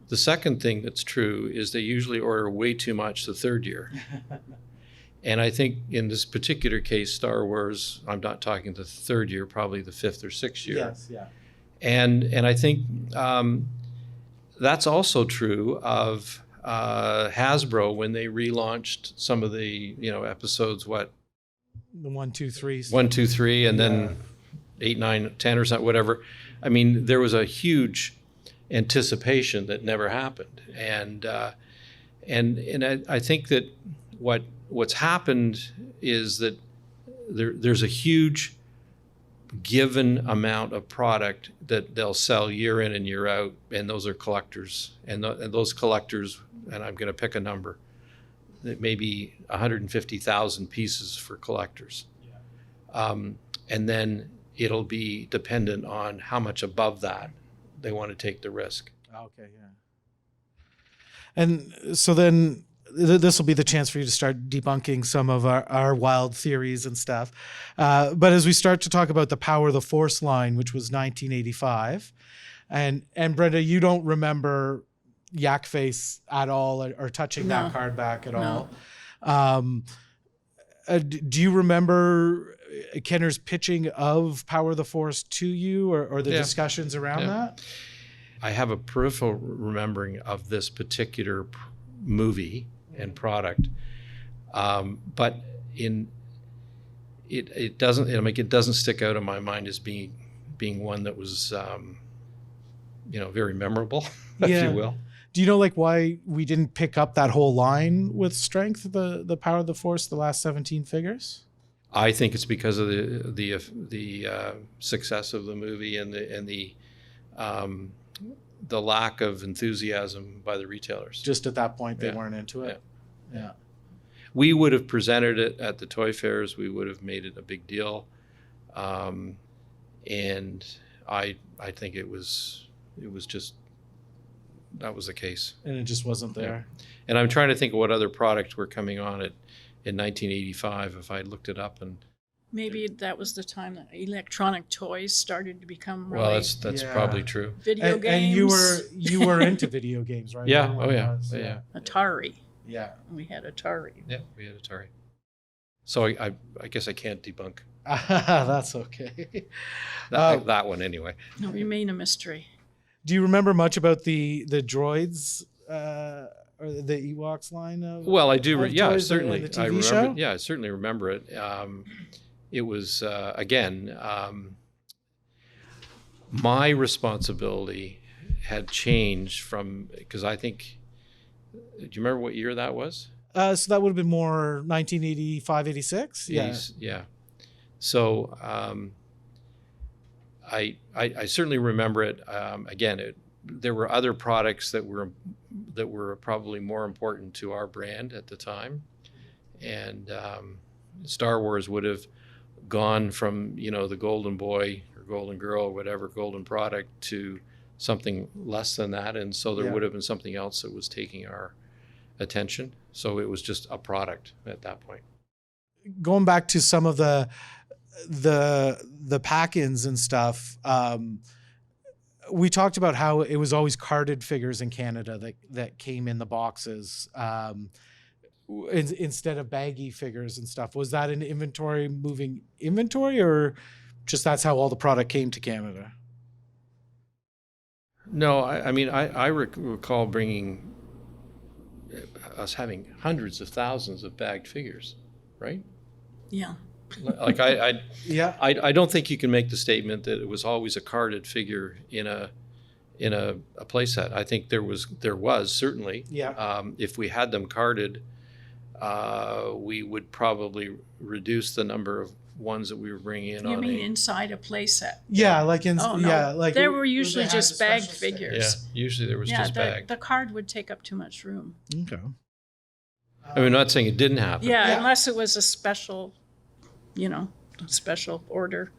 The second thing that's true is they usually order way too much the third year. And I think in this particular case, Star Wars, I'm not talking the third year, probably the fifth or sixth year. Yes, yeah. And I think that's also true of Hasbro when they relaunched some of the episodes. The 1, 2, 3. 1, 2, 3, and then 8, 9, 10 or something, whatever. I mean, there was a huge anticipation that never happened, and I think that what's happened is that there's a huge given amount of product that they'll sell year in and year out, and those are collectors, and those collectors, and I'm going to pick a number, that maybe 150,000 pieces for collectors. And then it'll be dependent on how much above that they want to take the risk. Okay, yeah. And so then this will be the chance for you to start debunking some of our wild theories and stuff. But as we start to talk about the Power of the Force line, which was 1985, and Brenda, you don't remember Yak Face at all, or touching that card back at all. Do you remember Kenner's pitching of Power of the Force to you, or the discussions around that? I have a peripheral remembering of this particular movie and product, but it doesn't stick out in my mind as being one that was very memorable, if you will. Do you know why we didn't pick up that whole line with strength, the Power of the Force, the last 17 figures? I think it's because of the success of the movie and the lack of enthusiasm by the retailers. Just at that point, they weren't into it. Yeah. We would have presented it at the toy fairs. We would have made it a big deal, and I think it was just. That was the case. And it just wasn't there. Yeah. And I'm trying to think of what other products were coming on in 1985, if I looked it up. And maybe that was the time that electronic toys started to become really. Well, that's probably true. Video games. And you were into video games, right? Yeah. Oh, yeah. Yeah. Atari. Yeah. We had Atari. Yeah, we had Atari. So I guess I can't debunk. That's okay. That one anyway. No, remain a mystery. Do you remember much about the droids or the Ewoks line? Well, I do. Yeah, certainly. The TV show? Yeah, I certainly remember it. It was again. My responsibility had changed because I think. Do you remember what year that was? So that would have been more 1985, 86? Yeah. So I certainly remember it. Again, there were other products that were probably more important to our brand at the time, and Star Wars would have gone from the Golden Boy or Golden Girl or whatever golden product to something less than that, and so there would have been something else that was taking our attention. So it was just a product at that point. Going back to some of the pack-ins and stuff, we talked about how it was always carded figures in Canada that came in the boxes instead of baggy figures and stuff. Was that an moving inventory, or just that's how all the product came to Canada? No, I mean, I recall bringing us having hundreds of thousands of bagged figures, right? Yeah. Like Yeah. I don't think you can make the statement that it was always a carded figure in a playset. I think there was certainly. Yeah. If we had them carded, we would probably reduce the number of ones that we were bringing in. You mean inside a playset? Yeah, like in Oh, no. yeah, like There were usually they had just the special bagged stick. figures. Yeah, usually there was just bagged. The card would take up too much room. Okay. I mean, I'm not saying it didn't happen. Yeah, unless it was a special, special order.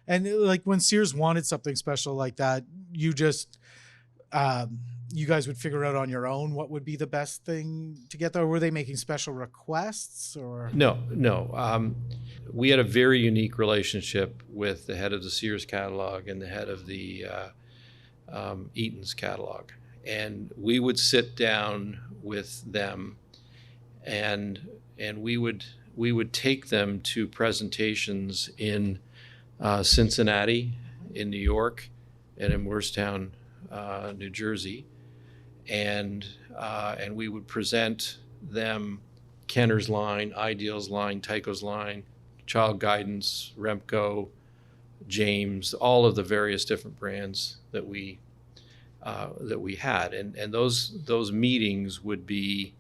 And like when Sears wanted something special like that, you just you guys would figure out on your own what would be the best thing to get there? Or were they making special requests or? No. We had a very unique relationship with the head of the Sears catalog and the head of the Eaton's catalog. And we would sit down with them and we would take them to presentations in Cincinnati, in New York, and in Moorestown, New Jersey. And we would present them Kenner's line, Ideal's line, Tyco's line, Child Guidance, Remco, James, all of the various different brands that we had, and those meetings would be,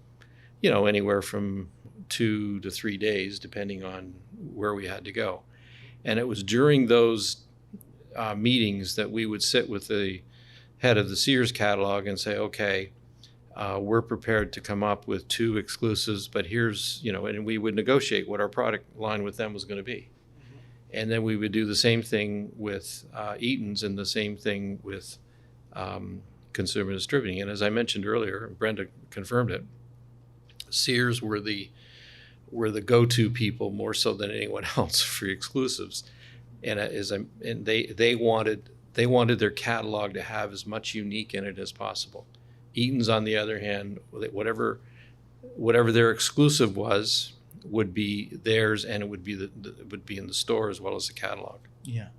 anywhere from 2 to 3 days, depending on where we had to go. And it was during those meetings that we would sit with the head of the Sears catalog and say, okay, we're prepared to come up with 2 exclusives, but here's, and we would negotiate what our product line with them was going to be. Mm-hmm. And then we would do the same thing with Eaton's and the same thing with Consumer Distributing. And as I mentioned earlier, Brenda confirmed it, Sears were the go-to people more so than anyone else for exclusives. And they wanted their catalog to have as much unique in it as possible. Eaton's, on the other hand, whatever their exclusive was would be theirs, and it would be in the store as well as the catalog. Yeah.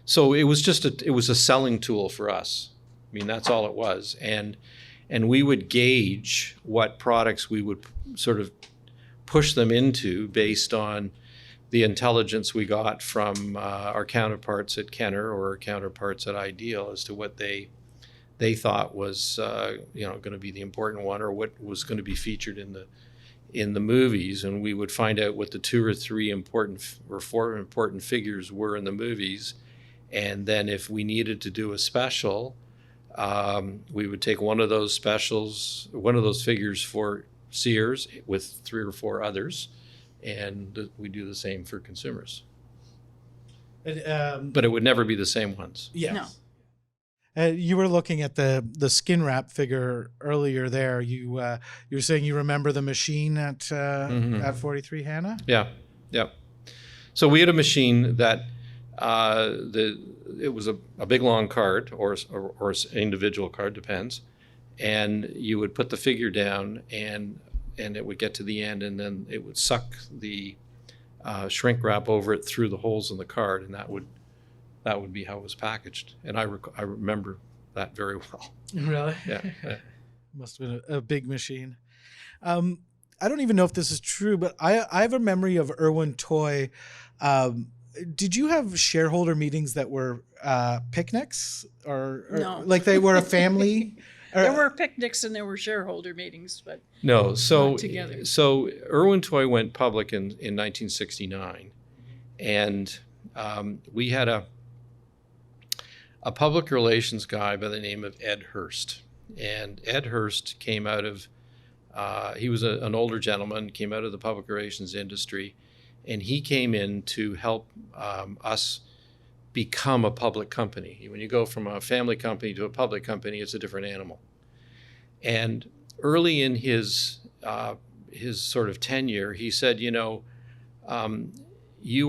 So it was a selling tool for us. I mean, that's all it was, and we would gauge what products we would sort of push them into based on the intelligence we got from our counterparts at Kenner or our counterparts at Ideal as to what they thought was going to be the important one, or what was going to be featured in the movies. And we would find out what the 2 or 3 important or 4 important figures were in the movies, and then if we needed to do a special, we would take one of those figures for Sears with 3 or 4 others, and we do the same for consumers. But it would never be the same ones. Yes. No. You were looking at the skin wrap figure earlier there. You were saying you remember the machine at at 43 Hannah? Yeah. So we had a machine that it was a big long card or an individual card, depends, and you would put the figure down and it would get to the end, and then it would suck the shrink wrap over it through the holes in the card, and that would be how it was packaged. And I remember that very well. Really? Yeah. Must have been a big machine. I don't even know if this is true, but I have a memory of Irwin Toy. Did you have shareholder meetings that were picnics or No. like they were a family? There were picnics and there were shareholder meetings, but No, so not together. So Irwin Toy went public in 1969, and we had a public relations guy by the name of Ed Hurst. And Ed Hurst came out of, he was an older gentleman, came out of the public relations industry, and he came in to help us become a public company. When you go from a family company to a public company, it's a different animal. And early in his sort of tenure, he said, you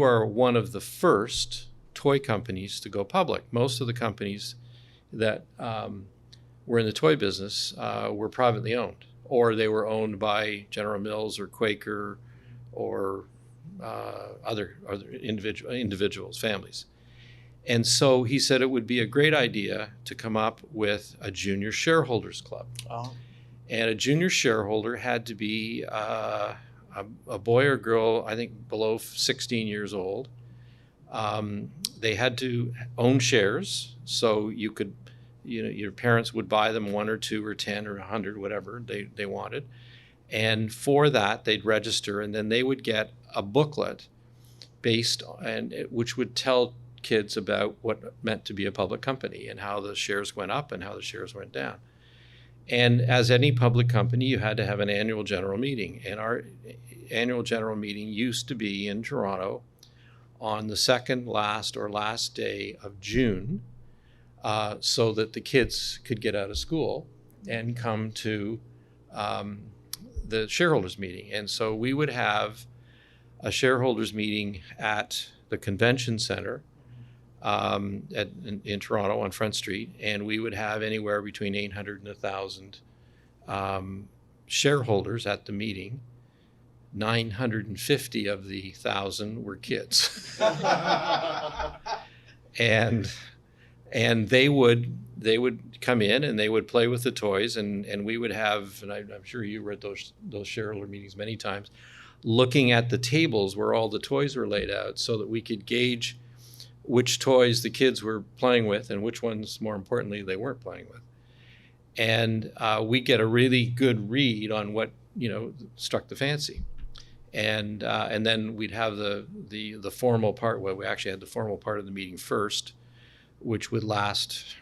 are one of the first toy companies to go public. Most of the companies that were in the toy business were privately owned, or they were owned by General Mills or Quaker or other individuals, families. And so he said it would be a great idea to come up with a junior shareholders club. Oh. And a junior shareholder had to be a boy or girl, I think below 16 years old. They had to own shares, so you could, your parents would buy them 1 or 2 or 10 or 100, whatever they wanted. And for that, they'd register, and then they would get a booklet which would tell kids about what it meant to be a public company and how the shares went up and how the shares went down. And as any public company, you had to have an annual general meeting. And our annual general meeting used to be in Toronto on the second last day of June, so that the kids could get out of school and come to the shareholders meeting. And so we would have a shareholders meeting at the convention center in Toronto on Front Street, and we would have anywhere between 800 and 1,000 shareholders at the meeting. 950 of the 1,000 were kids. and they would come in and they would play with the toys, and we would have, and I'm sure you read those shareholder meetings many times, looking at the tables where all the toys were laid out so that we could gauge which toys the kids were playing with and which ones, more importantly, they weren't playing with. And we get a really good read on what, struck the fancy. And then we'd have the formal part, where we actually had the formal part of the meeting first, which would last,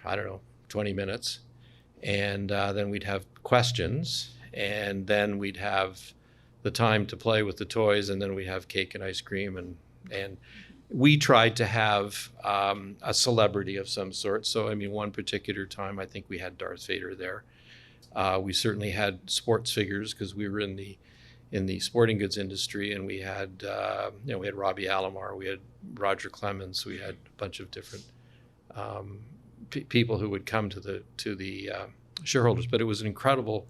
20 minutes. And then we'd have questions, and then we'd have the time to play with the toys, and then we'd have cake and ice cream. And we tried to have a celebrity of some sort. So, one particular time, I think we had Darth Vader there. We certainly had sports figures because we were in the sporting goods industry, and we had we had Robbie Alomar, we had Roger Clemens, we had a bunch of different people who would come to the shareholders. But it was an incredible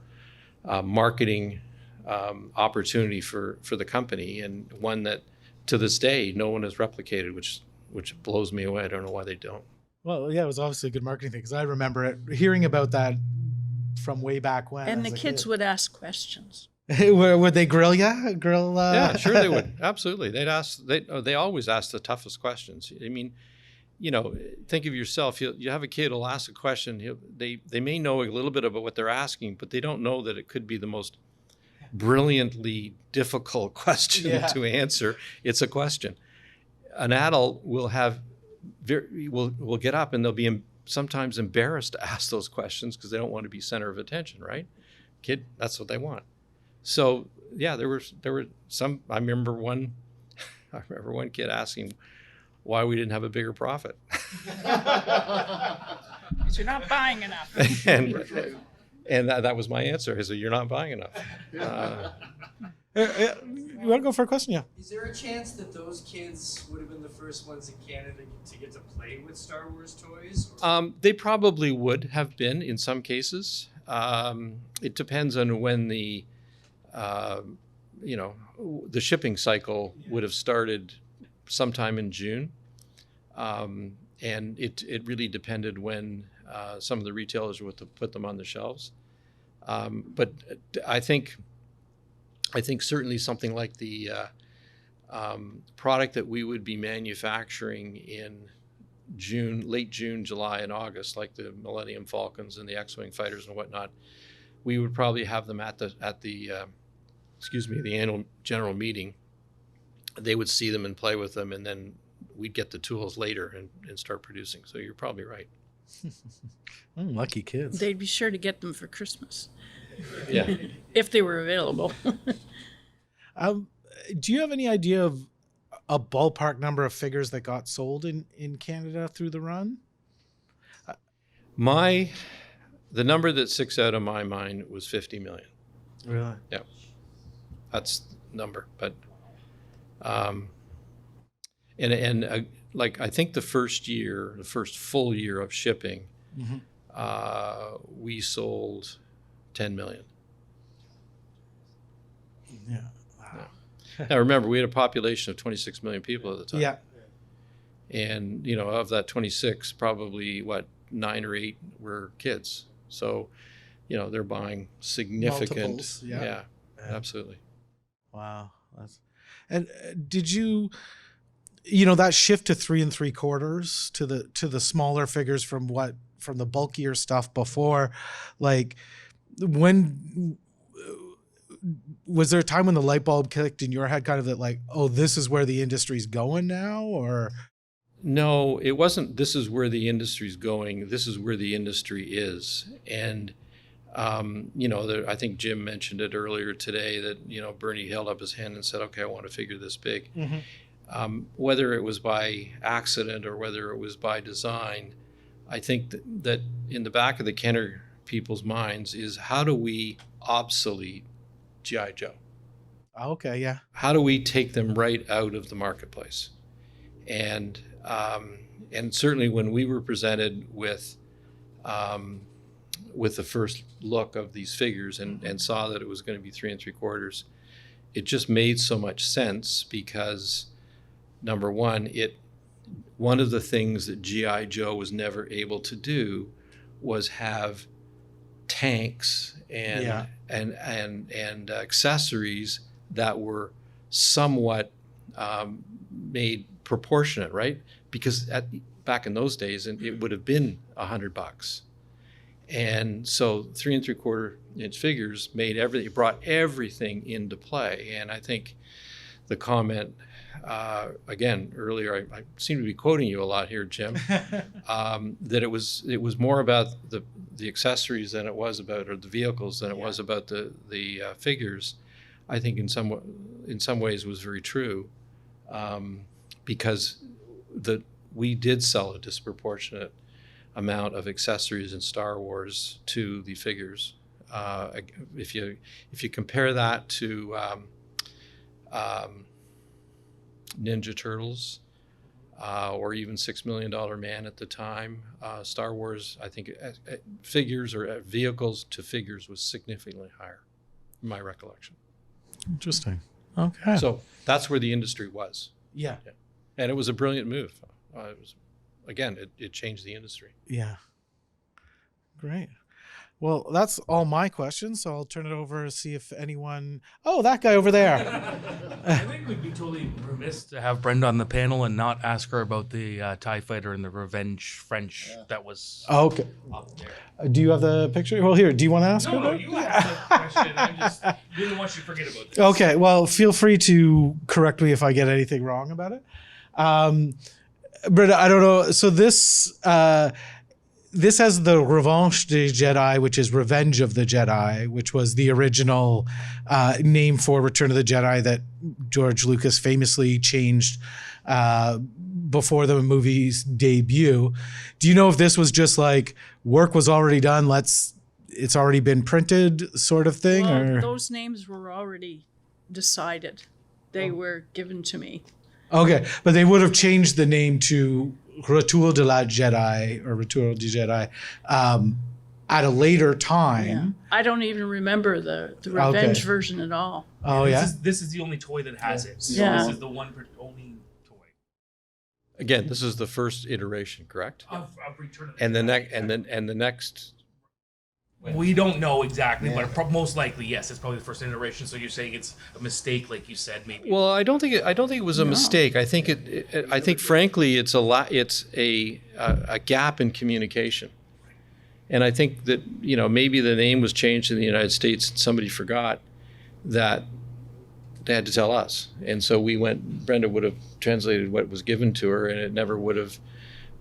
marketing opportunity for the company, and one that to this day no one has replicated, which blows me away. I don't know why they don't. Well, yeah, it was obviously a good marketing thing, because I remember hearing about that from way back when. And the kids would ask questions. Would they grill you? Yeah, sure they would. Absolutely. They always ask the toughest questions. Think of yourself. You have a kid who'll ask a question. They may know a little bit about what they're asking, but they don't know that it could be the most brilliantly difficult question to answer. It's a question. An adult will get up, and they'll be sometimes embarrassed to ask those questions because they don't want to be center of attention, right? Kid, that's what they want. So yeah, there were some. I remember one kid asking why we didn't have a bigger profit. Because you're not buying enough. And that was my answer. I said, "You're not buying enough." You want to go for a question? Yeah. Is there a chance that those kids would have been the first ones in Canada to get to play with Star Wars toys? They probably would have been in some cases. It depends on when the shipping cycle would have started sometime in June. And it really depended when some of the retailers would put them on the shelves. But I think certainly something like the product that we would be manufacturing in late June, July, and August, like the Millennium Falcons and the X-Wing fighters and whatnot, we would probably have them at the annual general meeting. They would see them and play with them, and then we'd get the tools later and start producing. So you're probably right. Lucky kids. They'd be sure to get them for Christmas. Yeah. If they were available. Do you have any idea of a ballpark number of figures that got sold in Canada through the run? The number that sticks out of my mind was 50 million. Really? Yeah. That's the number. But like I think the first full year of shipping we sold 10 million. Yeah. Wow. Now remember, we had a population of 26 million people at the time. Yeah. And, you know, of that 26, probably 9 or 8 were kids. So, you know, they're buying significant. Multiples, yeah. Yeah, absolutely. Wow. And did you, you know, that shift to 3 3/4 to the smaller figures from the bulkier stuff before, like, when was there a time when the light bulb clicked in your head, kind of that, like, oh, this is where the industry's going now? Or No, it wasn't. This is where the industry's going. This is where the industry is. And, you know, I think Jim mentioned it earlier today that, you know, Bernie held up his hand and said, okay, I want to figure this big. Whether it was by accident or whether it was by design, I think that in the back of the Kenner people's minds is, how do we obsolete G.I. Joe? okay, yeah. How do we take them right out of the marketplace? And certainly when we were presented with the first look of these figures and saw that it was going to be 3 3/4, it just made so much sense because, number one, one of the things that G.I. Joe was never able to do was have tanks and accessories that were somewhat made proportionate, right? Because back in those days, it would have been $100. And so 3 3/4 figures brought everything into play. And I think the comment, again, earlier, I seem to be quoting you a lot here, Jim, that it was more about the accessories than it was about, or the vehicles than it was about the figures. I think in some ways was very true, because we did sell a disproportionate amount of accessories in Star Wars to the figures. If you compare that to Ninja Turtles, or even $6 Million Man at the time, Star Wars, I think figures or vehicles to figures was significantly higher, in my recollection. Interesting. Okay. So that's where the industry was. Yeah. And it was a brilliant move. It changed the industry. Yeah. Great. Well, that's all my questions, so I'll turn it over to see if anyone... Oh, that guy over there. I think we'd be totally remiss to have Brenda on the panel and not ask her about the TIE fighter and the Revenge French that was Okay. up there. Do you have the picture? Well, here, do you want to ask her? No, you asked the question. I just didn't want you to forget about this. Okay, well, feel free to correct me if I get anything wrong about it. Brenda, I don't know. So this has the Revanche des Jedi, which is Revenge of the Jedi, which was the original name for Return of the Jedi that George Lucas famously changed before the movie's debut. Do you know if this was just like work was already done, it's already been printed sort of thing? Well, or those names were already decided. They were given to me. Okay, but they would have changed the name to Retour de la Jedi or Retour du Jedi at a later time. Yeah. I don't even remember the Revenge version at all. Oh, yeah? This is the only toy that has it. So Yeah. This is the only toy. Again, this is the first iteration, correct? Of Return of the And the Jedi. next. We don't know exactly, but most likely, yes, it's probably the first iteration. So you're saying it's a mistake, like you said, maybe. Well, I don't think it was a mistake. I think frankly, it's a gap in communication. And I think that, you know, maybe the name was changed in the United States and somebody forgot that they had to tell us. And so Brenda would have translated what was given to her, and it never would have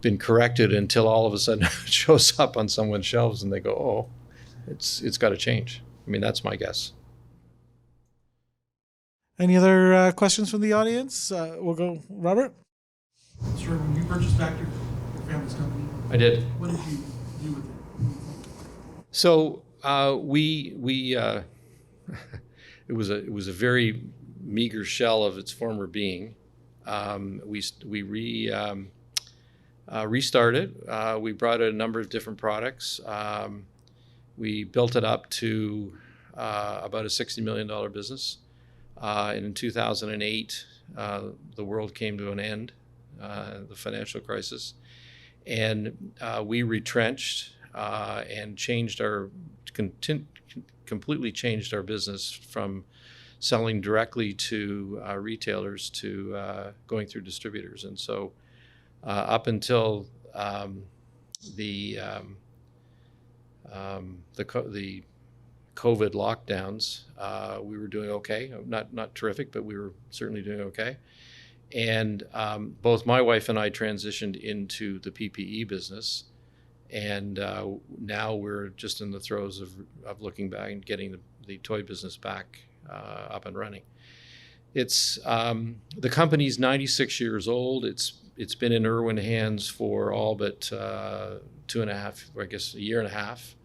been corrected until all of a sudden it shows up on someone's shelves and they go, oh, it's got to change. I mean, that's my guess. Any other questions from the audience? We'll go, Robert. Sure. When you purchased back your family's company, I did. what did you do with it? So it was a very meager shell of its former being. We restart it. We brought in a number of different products. We built it up to about a $60 million business. And in 2008, the world came to an end, the financial crisis. And we retrenched and completely changed our business from selling directly to retailers to going through distributors. And so up until the COVID lockdowns, we were doing okay. Not terrific, but we were certainly doing okay. And both my wife and I transitioned into the PPE business, and now we're just in the throes of looking back and getting the toy business back up and running. It's the company's 96 years old. It's been in Irwin hands for all but 2.5, or I guess a year and a half,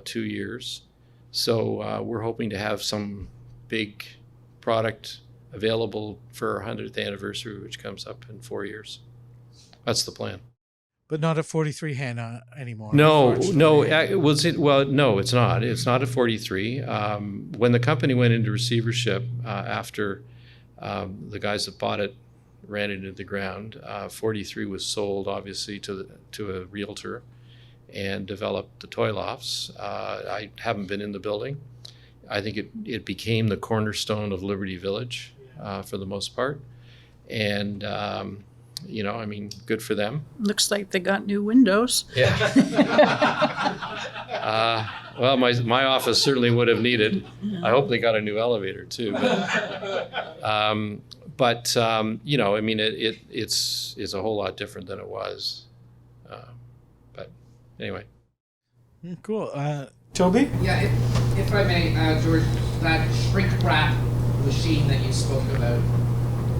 2 years. So we're hoping to have some big product available for our 100th anniversary, which comes up in 4 years. That's the plan. But not at 43 Hannah anymore. No, unfortunately. no, it's not. It's not at 43. When the company went into receivership after the guys that bought it ran it into the ground, 43 was sold, obviously, to a realtor and developed the toy lofts. I haven't been in the building. I think it became the cornerstone of Liberty Village for the most part. And good for them. Looks like they got new windows. Yeah. Well, my office certainly would have needed. I hope they got a new elevator too. But it's a whole lot different than it was. But anyway. Cool. Toby? Yeah, if I may, George, that shrink wrap machine that you spoke about,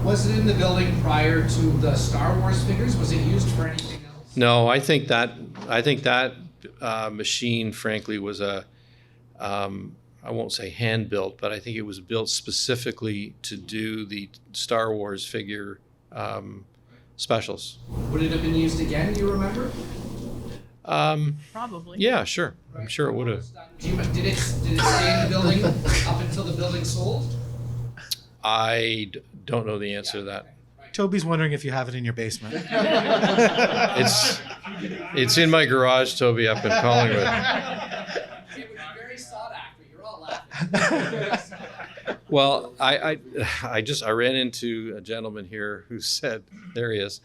was it in the building prior to the Star Wars figures? Was it used for anything else? No, I think that machine, frankly, was I won't say hand built, but I think it was built specifically to do the Star Wars figure specials. Would it have been used again? Do you remember? Probably. Yeah, sure. I'm sure it would have. Did it stay in the building up until the building sold? I don't know the answer to that. Toby's wondering if you have it in your basement. It's in my garage, Toby, up in Collingwood. It would be very sought after. You're all laughing. Well, I ran into a gentleman here who said, there he is.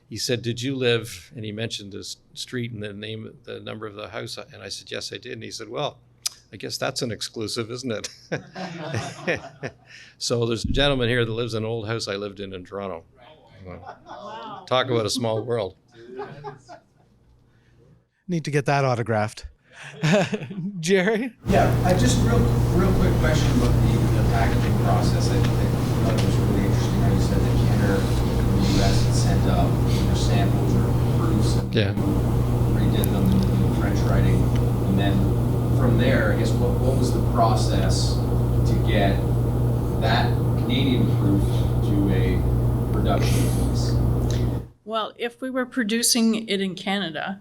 He said, "Did you live?" And he mentioned this street and the number of the house. And I said, "Yes, I did." And he said, "Well, I guess that's an exclusive, isn't it?" So there's a gentleman here that lives in an old house I lived in Toronto. Wow. Talk about a small world. Need to get that autographed. Jerry? Yeah, just real quick question about the packaging process. I thought it was really interesting how you said that Kenner in the U.S. had sent up either samples or proofs and Yeah. redid them in French writing. And then from there, I guess, what was the process to get that Canadian proof to a production piece? Well, if we were producing it in Canada,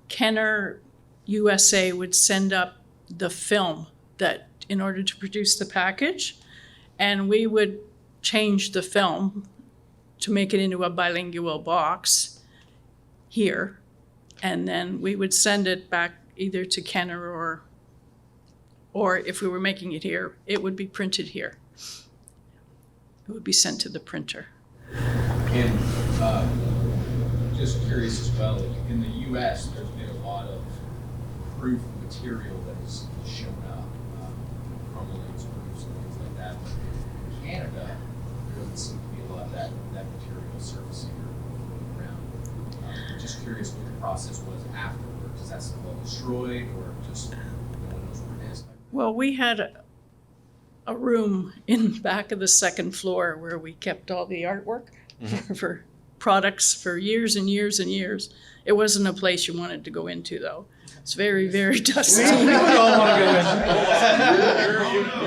Kenner USA would send up the film that in order to produce the package, and we would change the film to make it into a bilingual box here, and then we would send it back either to Kenner or if we were making it here, it would be printed here. It would be sent to the printer. And just curious as well, in the U.S., there's been a lot of proof material that has shown up, chromolates proofs and things like that. But in Canada, there doesn't seem to be a lot of that material surfacing or around. Just curious what the process was afterwards. Is that all destroyed or just no one knows where it is? Well, we had a room in back of the second floor where we kept all the artwork for products for years and years and years. It wasn't a place you wanted to go into, though. It's very, very dusty. We would all want to go in.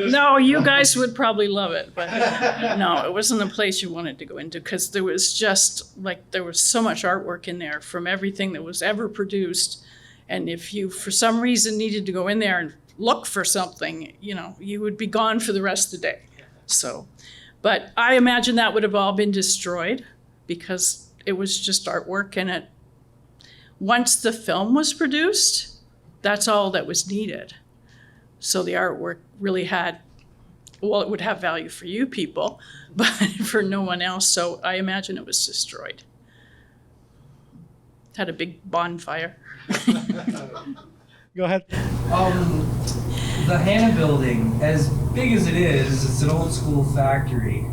No, you guys would probably love it, but no, it wasn't a place you wanted to go into because there was just like there was so much artwork in there from everything that was ever produced. And if you, for some reason, needed to go in there and look for something, you know, you would be gone for the rest of the day. So, but I imagine that would have all been destroyed because it was just artwork. And it, once the film was produced, that's all that was needed. So the artwork really had, well, it would have value for you people, but for no one else. So I imagine it was destroyed. Had a big bonfire. Go ahead. The Hannah building, as big as it is, it's an old school factory.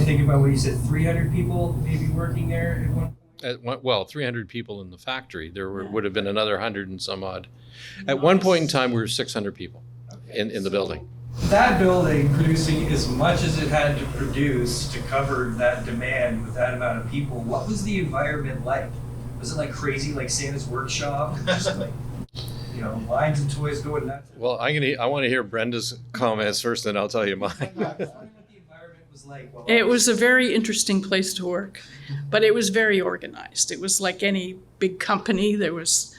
Think about what you said, 300 people maybe working there at one point? Well, 300 people in the factory. There would have been another 100 and some odd. At one point in time, we were 600 people in the building. That building producing as much as it had to produce to cover that demand with that amount of people, what was the environment like? Was it like crazy, like Santa's workshop? Just like, you know, lines of toys going nuts? Well, I want to hear Brenda's comments first, and I'll tell you mine. What the environment was like. It was a very interesting place to work, but it was very organized. It was like any big company. There was,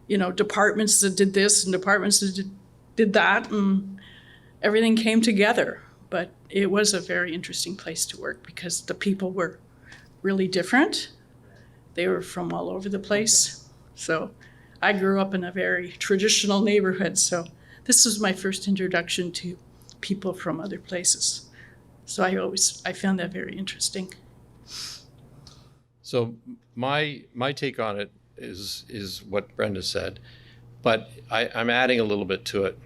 you know, departments that did this and departments that did that, and everything came together. But it was a very interesting place to work because the people were really different. They were from all over the place. So I grew up in a very traditional neighborhood. So this was my first introduction to people from other places. So I found that very interesting. So my take on it is what Brenda said, but I'm adding a little bit to it.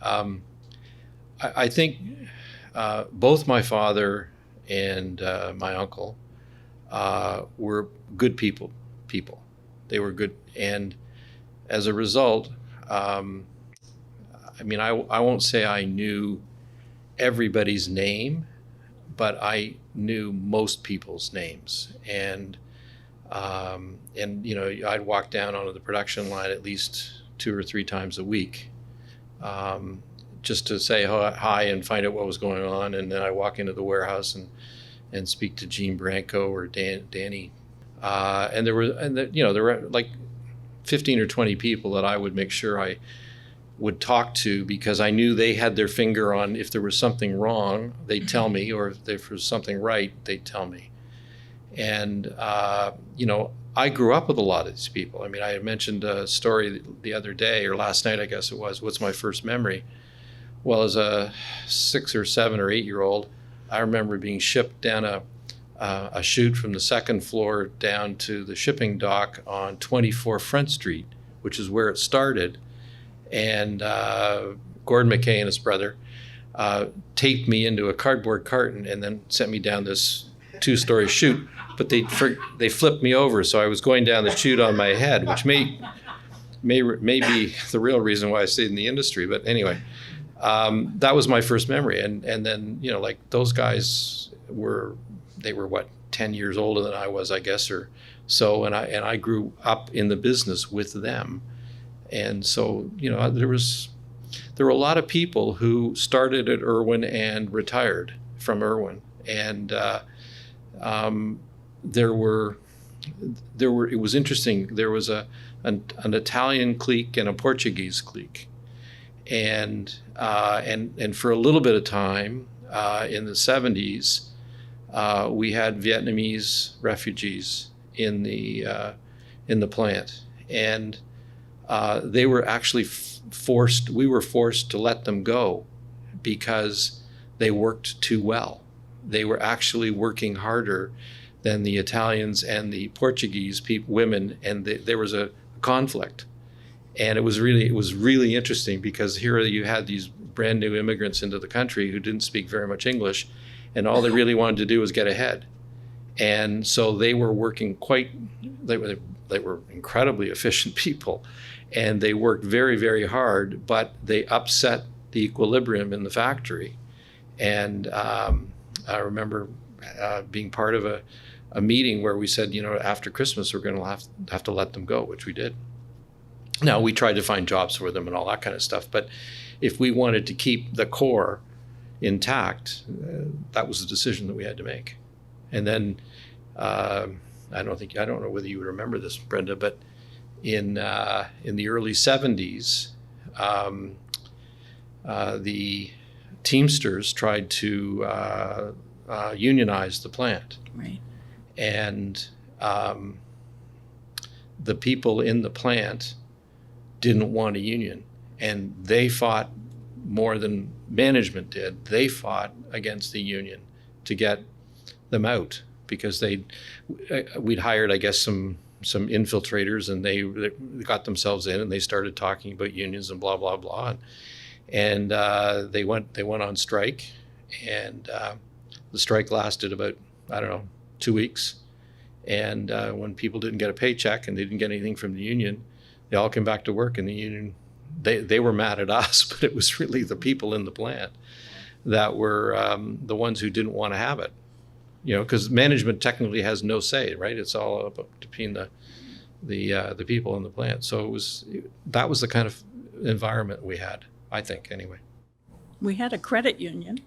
I think both my father and my uncle were good people. They were good, and as a result, I mean, I won't say I knew everybody's name, but I knew most people's names, and you know, I'd walk down onto the production line at least 2 or 3 times a week, just to say hi and find out what was going on, and then I walk into the warehouse and speak to Gene Branco or Danny, and there were like 15 or 20 people that I would make sure I would talk to because I knew they had their finger on if there was something wrong, they'd tell me, or if there was something right, they'd tell me. And you know, I grew up with a lot of these people. I mean, I had mentioned a story the other day, or last night, I guess it was. What's my first memory? Well, as a 6 or 7 or 8-year-old, I remember being shipped down a chute from the 2nd floor down to the shipping dock on 24 Front Street, which is where it started. And Gordon McKay and his brother taped me into a cardboard carton and then sent me down this 2-story chute. But they flipped me over, so I was going down the chute on my head, which may be the real reason why I stayed in the industry. But anyway, that was my first memory. And then, you know, like those guys were what, 10 years older than I was, I guess, or so. And I grew up in the business with them. And so, you know, there were a lot of people who started at Irwin and retired from Irwin. And it was interesting. There was an Italian clique and a Portuguese clique. And for a little bit of time in the 70s, we had Vietnamese refugees in the plant, and they were actually we were forced to let them go because they worked too well. They were actually working harder than the Italians and the Portuguese women, and there was a conflict. And it was really interesting because here you had these brand new immigrants into the country who didn't speak very much English, and all they really wanted to do was get ahead. And so they were working they were incredibly efficient people, and they worked very, very hard, but they upset the equilibrium in the factory. And I remember being part of a meeting where we said, you know, after Christmas, we're going to have to let them go, which we did. Now, we tried to find jobs for them and all that kind of stuff, but if we wanted to keep the core intact, that was the decision that we had to make. And then I don't know whether you would remember this, Brenda, but in the early 70s, the Teamsters tried to unionize the plant. Right. And the people in the plant didn't want a union. And they fought more than management did. They fought against the union to get them out, because we'd hired, I guess, some infiltrators, and they got themselves in, and they started talking about unions and blah, blah, blah. And they went on strike, and the strike lasted about, 2 weeks. And when people didn't get a paycheck and they didn't get anything from the union, they all came back to work, and the union, they were mad at us, but it was really the people in the plant that were the ones who didn't want to have it. Because management technically has no say, right? It's all about between the people in the plant. So that was the kind of environment we had, I think, anyway. We had a credit union.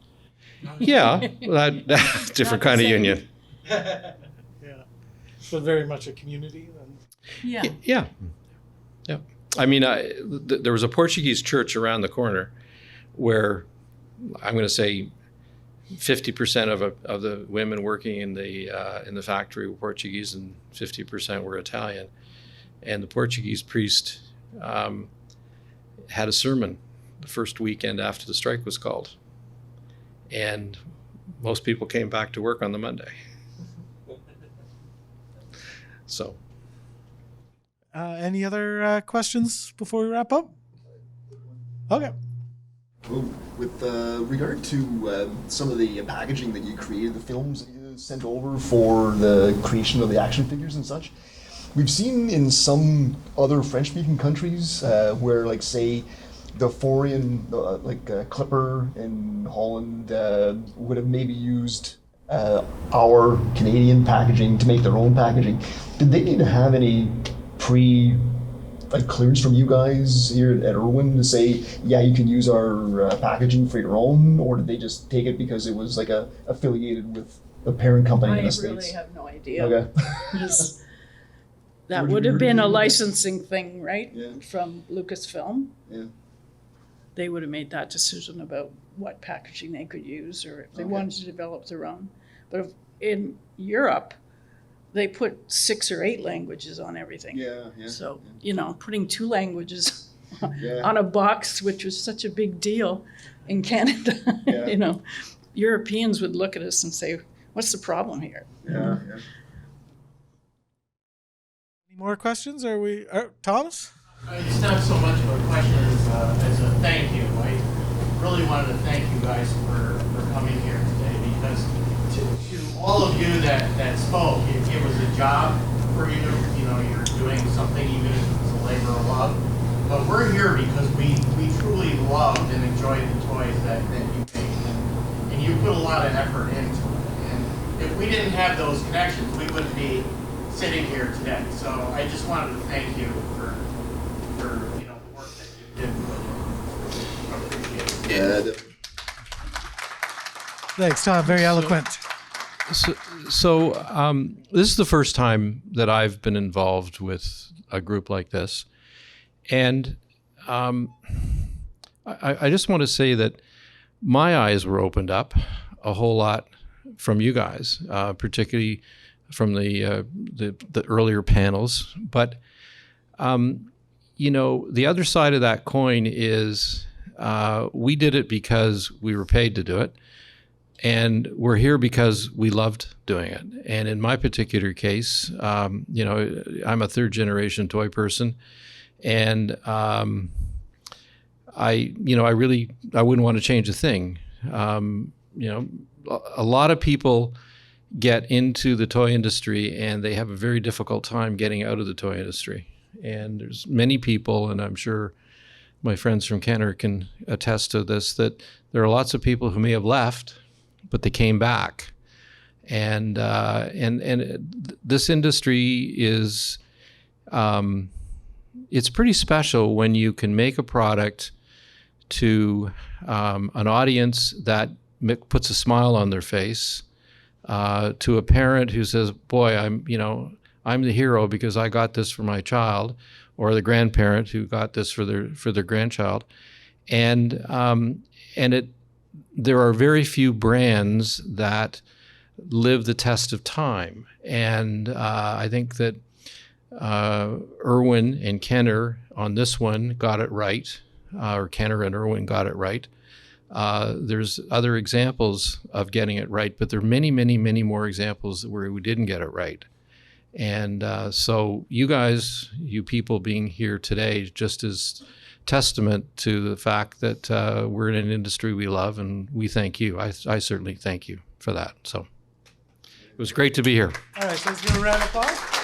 Yeah, different kind of union. Yeah. So very much a community then. Yeah. Yeah. I mean, there was a Portuguese church around the corner where I'm going to say 50% of the women working in the factory were Portuguese and 50% were Italian. And the Portuguese priest had a sermon the first weekend after the strike was called. And most people came back to work on the Monday. So. Any other questions before we wrap up? Okay. Well, with regard to some of the packaging that you created, the films that you sent over for the creation of the action figures and such, we've seen in some other French-speaking countries where, like, say, the foreign, Clipper in Holland would have maybe used our Canadian packaging to make their own packaging. Did they need to have any clearance from you guys here at Irwin to say, yeah, you can use our packaging for your own, or did they just take it because it was like affiliated with the parent company in the States? I really have no idea. Okay. That would have been a licensing thing, right? Yeah. From Lucasfilm. Yeah. They would have made that decision about what packaging they could use, or if they wanted to develop their own. But in Europe, they put 6 or 8 languages on everything. Yeah. So, putting 2 languages Yeah. on a box, which was such a big deal in Canada, Yeah. Europeans would look at us and say, what's the problem here? Yeah. Any more questions? Thomas? It's not so much of a question as a thank you. I really wanted to thank you guys for coming here today, because to all of you that spoke, it was a job for you. You're doing something, even if it's a labor of love. But we're here because we truly loved and enjoyed the toys that you made. And you put a lot of effort into it. And if we didn't have those connections, we wouldn't be sitting here today. So I just wanted to thank you for the work that you did. Appreciate it. Yeah. Thanks, Tom. Very eloquent. So this is the first time that I've been involved with a group like this. And I just want to say that my eyes were opened up a whole lot from you guys, particularly from the earlier panels. But, the other side of that coin is we did it because we were paid to do it. And we're here because we loved doing it. And in my particular case, I'm a third generation toy person. And I wouldn't want to change a thing. A lot of people get into the toy industry and they have a very difficult time getting out of the toy industry. And there's many people, and I'm sure my friends from Canada can attest to this, that there are lots of people who may have left, but they came back. And this industry is, it's pretty special when you can make a product to an audience that puts a smile on their face, to a parent who says, boy, I'm the hero because I got this for my child, or the grandparent who got this for their grandchild. And there are very few brands that live the test of time. And I think that Irwin and Kenner on this one got it right, or Kenner and Irwin got it right. There's other examples of getting it right, but there are many, many, many more examples where we didn't get it right. And so you guys, you people being here today, just as testament to the fact that we're in an industry we love, and we thank you. I certainly thank you for that. So it was great to be here. All right, so let's give a round of applause.